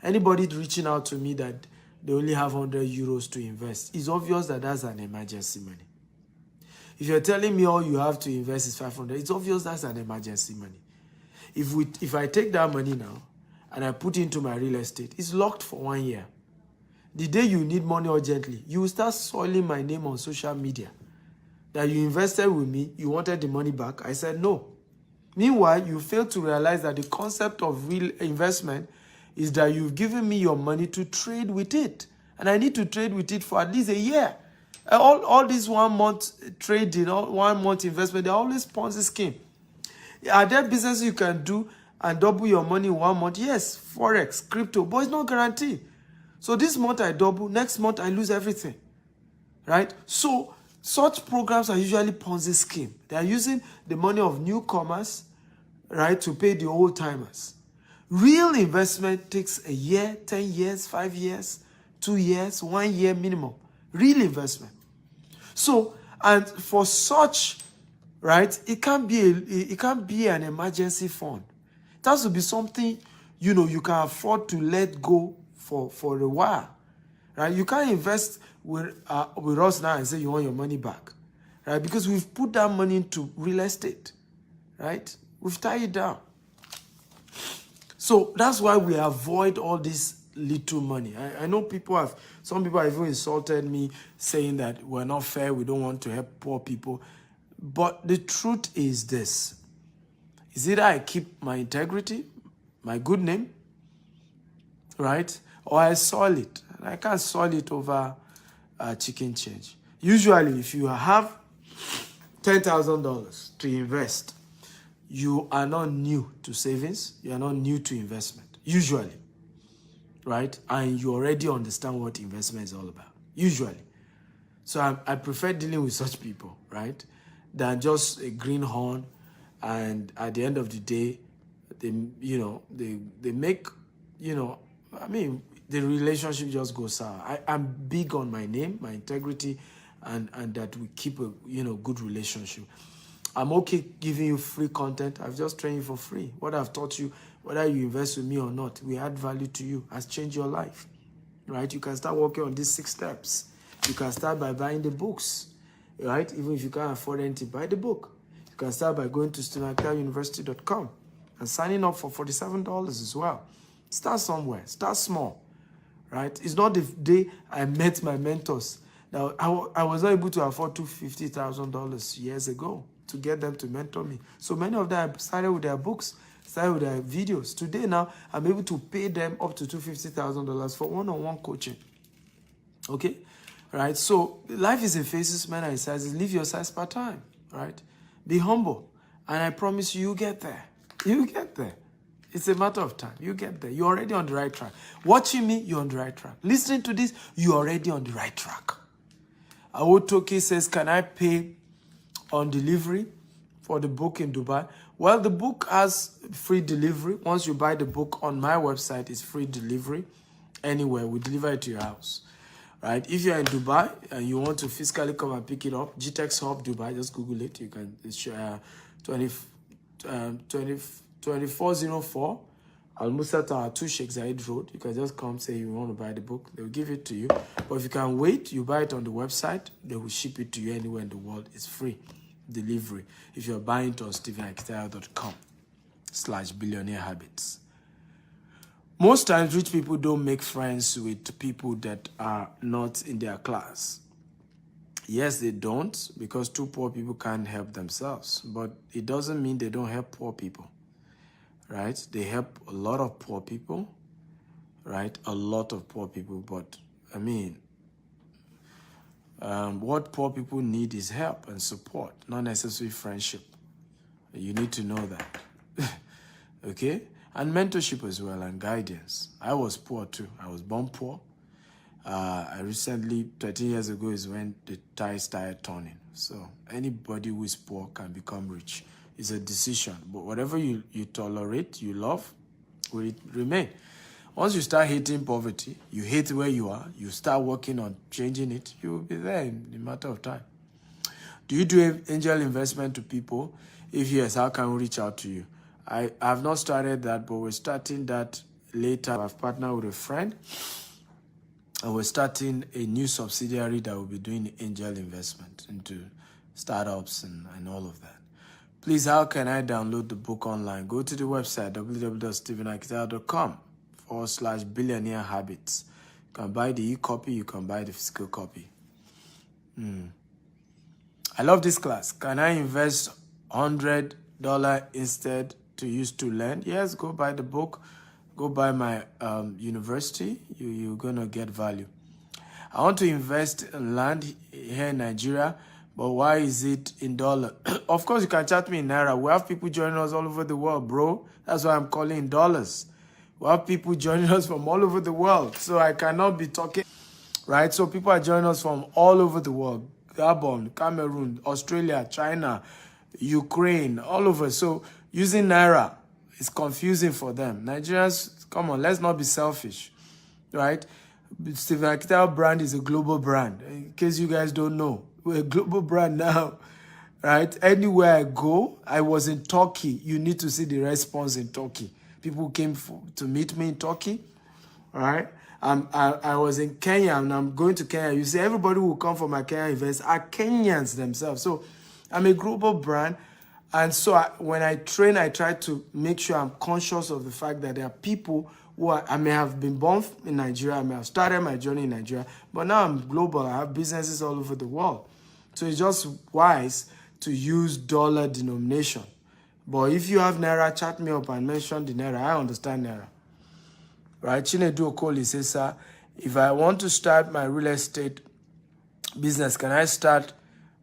Anybody reaching out to me that they only have 100 euros to invest, it's obvious that that's an emergency money. If you're telling me all you have to invest is 500, it's obvious that's an emergency money. If I take that money now and I put it into my real estate, it's locked for 1 year. The day you need money urgently, you will start soiling my name on social media. That you invested with me, you wanted the money back. I said no. Meanwhile, you fail to realize that the concept of real investment is that you've given me your money to trade with it. And I need to trade with it for at least a year. All these 1 month trading, 1 month investment, they're always Ponzi scheme. Are there businesses you can do and double your money in 1 month? Yes, Forex, crypto, but it's not guaranteed. So this month I double, next month I lose everything, right? So such programs are usually Ponzi scheme. They are using the money of newcomers, right, to pay the old timers. Real investment takes a year, 10 years, 5 years, 2 years, 1 year minimum. Real investment. So, and for such, right, it can't be an emergency fund. It has to be something, you know, you can afford to let go for a while, right? You can't invest with us now and say you want your money back, right? Because we've put that money into real estate, right? We've tied it down. So that's why we avoid all this little money. I know some people have even insulted me saying that we're not fair, we don't want to help poor people. But the truth is this. Is either I keep my integrity, my good name, right? Or I soil it. And I can't soil it over chicken change. Usually, if you have $10,000 to invest, you are not new to savings. You are not new to investment, usually, right? And you already understand what investment is all about, usually. So I prefer dealing with such people, right, than just a greenhorn. And at the end of the day, they make, the relationship just goes sour. I'm big on my name, my integrity, and that we keep a good relationship. I'm okay giving you free content. I've just trained you for free. What I've taught you, whether you invest with me or not, we add value to you, has changed your life, right? You can start working on these 6 steps. You can start by buying the books, right? Even if you can't afford anything, buy the book. You can start by going to StephenAkitaUniversity.com and signing up for $47 as well. Start somewhere. Start small, right? It's not the day I met my mentors. Now, I was not able to afford $250,000 years ago to get them to mentor me. So many of them started with their books, started with their videos. Today now, I'm able to pay them up to $250,000 for one-on-one coaching. Okay? Right? So life is in phases, men are in sizes. Live your size per time. Right? Be humble. And I promise you, you get there. You get there. It's a matter of time. You get there. You're already on the right track. Watching me, you're on the right track. Listening to this, you're already on the right track. Awotoke says, can I pay on delivery for the book in Dubai? Well, the book has free delivery. Once you buy the book on my website, it's free delivery. Anywhere, we deliver it to your house. Right? If you're in Dubai and you want to physically come and pick it up, GTEX Hub Dubai, just Google it. You can, it's 2404 Al Musa Tower 2 Sheikh Zayed Road. You can just come say you want to buy the book. They'll give it to you. But if you can wait, you buy it on the website. They will ship it to you anywhere in the world. It's free delivery. If you're buying it on StephenAkitayo.com/billionaire habits. Most times, rich people don't make friends with people that are not in their class. Yes, they don't, because 2 poor people can't help themselves. But it doesn't mean they don't help poor people, right? They help a lot of poor people, right? A lot of poor people. But, I mean, what poor people need is help and support, not necessarily friendship. You need to know that, okay? And mentorship as well, and guidance. I was poor too. I was born poor. I recently, 13 years ago, is when the tide started turning. So anybody who is poor can become rich. It's a decision. But whatever you tolerate, you love, will remain. Once you start hating poverty, you hate where you are, you start working on changing it, you will be there in a matter of time. Do you do angel investment to people? If yes, how can we reach out to you? I have not started that, but we're starting that later. I've partnered with a friend, and we're starting a new subsidiary that will be doing angel investment into startups and all of that. Please, how can I download the book online? Go to the website, www.stephenakitayo.com/billionaire habits. You can buy the e-copy, you can buy the physical copy. I love this class. Can I invest $100 instead to use to learn? Yes, go buy the book. Go buy my university. You're going to get value. I want to invest in land here in Nigeria, but why is it in dollar? Of course, you can chat me in Naira. We have people joining us all over the world, bro. That's why I'm calling in dollars. We have people joining us from all over the world, so I cannot be talking, right? So people are joining us from all over the world. Gabon, Cameroon, Australia, China, Ukraine, all over. So using Naira is confusing for them. Nigerians, come on, let's not be selfish, right? Stephen Akitayo brand is a global brand. In case you guys don't know, we're a global brand now, right? Anywhere I go, I was in Turkey. You need to see the response in Turkey. People came to meet me in Turkey, all right? I was in Kenya, and I'm going to Kenya. You see, everybody who come for my Kenya events are Kenyans themselves. So I'm a global brand. And so when I train, I try to make sure I'm conscious of the fact that there are people who I may have been born in Nigeria, I may have started my journey in Nigeria, but now I'm global. I have businesses all over the world. So it's just wise to use dollar denomination. But if you have Naira, chat me up and mention the Naira. I understand Naira. Right? Chinedu Okoli says, sir, if I want to start my real estate business, can I start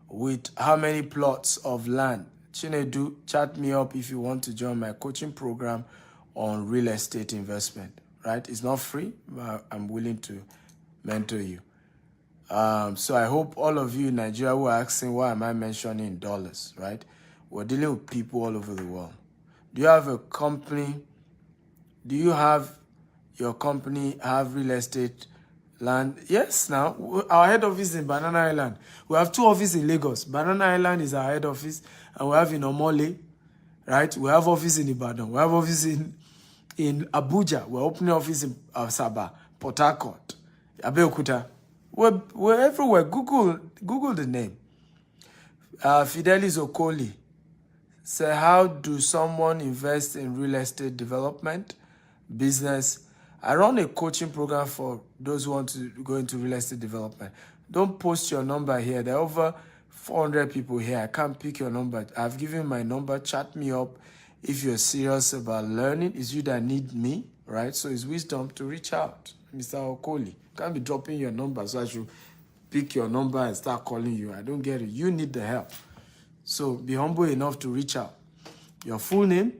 with how many plots of land? Chinedu, chat me up if you want to join my coaching program on real estate investment. Right? It's not free, but I'm willing to mentor you. So I hope all of you in Nigeria who are asking why am I mentioning dollars, right? We're dealing with people all over the world. Do you have a company? Do you have your company have real estate land? Yes, now. Our head office is in Banana Island. We have 2 offices in Lagos. Banana Island is our head office, and we have in Omole, right? We have office in Ibadan. We have office in Abuja. We're opening office in Asaba, Port Harcourt, Abeokuta. We're everywhere. Google the name. Fidelis Okoli say, how do someone invest in real estate development business? I run a coaching program for those who want to go into real estate development. Don't post your number here. There are over 400 people here. I can't pick your number. I've given my number. Chat me up if you're serious about learning. It's you that need me, right? So it's wisdom to reach out. Mr. Okoli, can't be dropping your number so I should pick your number and start calling you. I don't get it. You need the help. So be humble enough to reach out. Your full name,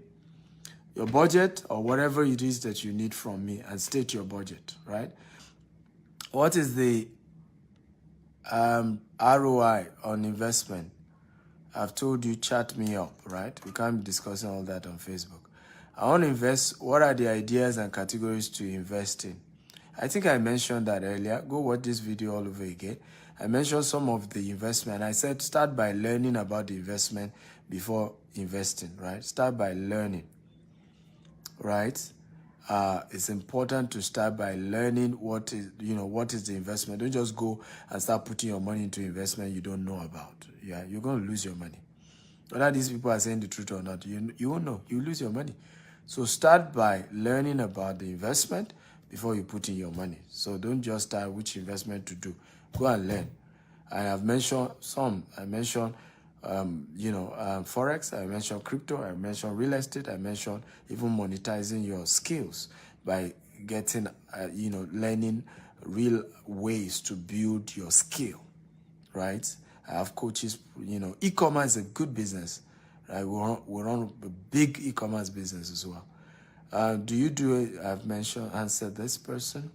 your budget, or whatever it is that you need from me, and state your budget, right? What is the ROI on investment? I've told you, chat me up, right? We can't be discussing all that on Facebook. I want to invest. What are the ideas and categories to invest in? I think I mentioned that earlier. Go watch this video all over again. I mentioned some of the investment. I said start by learning about the investment before investing, right? Start by learning, right? It's important to start by learning what is the investment. Don't just go and start putting your money into investment you don't know about. Yeah, you're going to lose your money. Whether these people are saying the truth or not, you won't know. You lose your money. So start by learning about the investment before you put in your money. So don't just start which investment to do. Go and learn. I have mentioned some. I mentioned, Forex. I mentioned crypto. I mentioned real estate. I mentioned even monetizing your skills by getting, learning real ways to build your skill, right? I have coaches, e-commerce is a good business, right? We run a big e-commerce business as well. Do you do it? I've answered this person.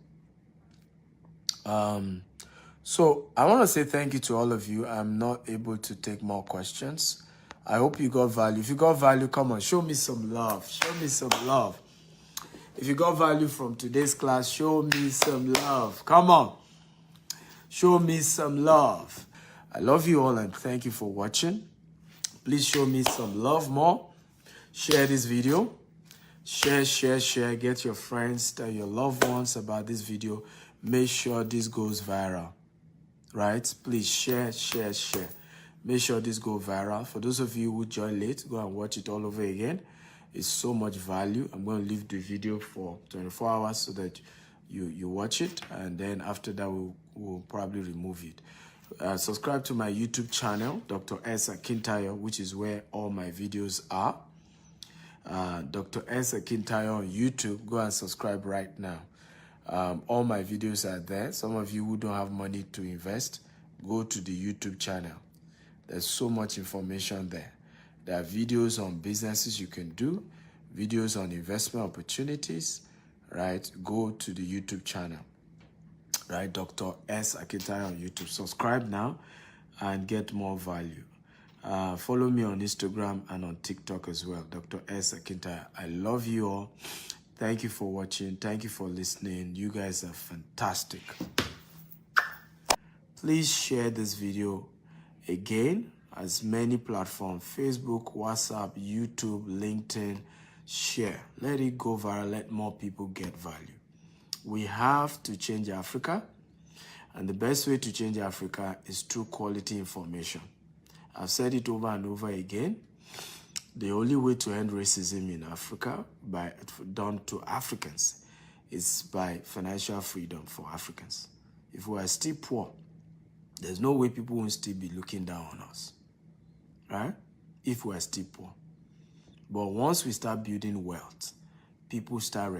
So I want to say thank you to all of you. I'm not able to take more questions. I hope you got value. If you got value, come on, show me some love. Show me some love. If you got value from today's class, show me some love. Come on. Show me some love. I love you all and thank you for watching. Please show me some love more. Share this video. Share. Get your friends, tell your loved ones about this video. Make sure this goes viral. Right? Please share. Make sure this goes viral. For those of you who joined late, go and watch it all over again. It's so much value. I'm going to leave the video for 24 hours so that you watch it. And then after that, we'll probably remove it. Subscribe to my YouTube channel, Dr. S. Akintayo, which is where all my videos are. Dr. S. Akintayo on YouTube. Go and subscribe right now. All my videos are there. Some of you who don't have money to invest, go to the YouTube channel. There's so much information there. There are videos on businesses you can do, videos on investment opportunities, right? Go to the YouTube channel, right? Dr. S. Akintayo on YouTube. Subscribe now and get more value. Follow me on Instagram and on TikTok as well, Dr. S. Akintayo. I love you all. Thank you for watching. Thank you for listening. You guys are fantastic. Please share this video again, as many platforms, Facebook, WhatsApp, YouTube, LinkedIn. Share. Let it go viral. Let more people get value. We have to change Africa, and the best way to change Africa is through quality information. I've said it over and over again. The only way to end racism in Africa, done to Africans, is by financial freedom for Africans. If we are still poor, there's no way people won't still be looking down on us, right? If we are still poor. But once we start building wealth, people start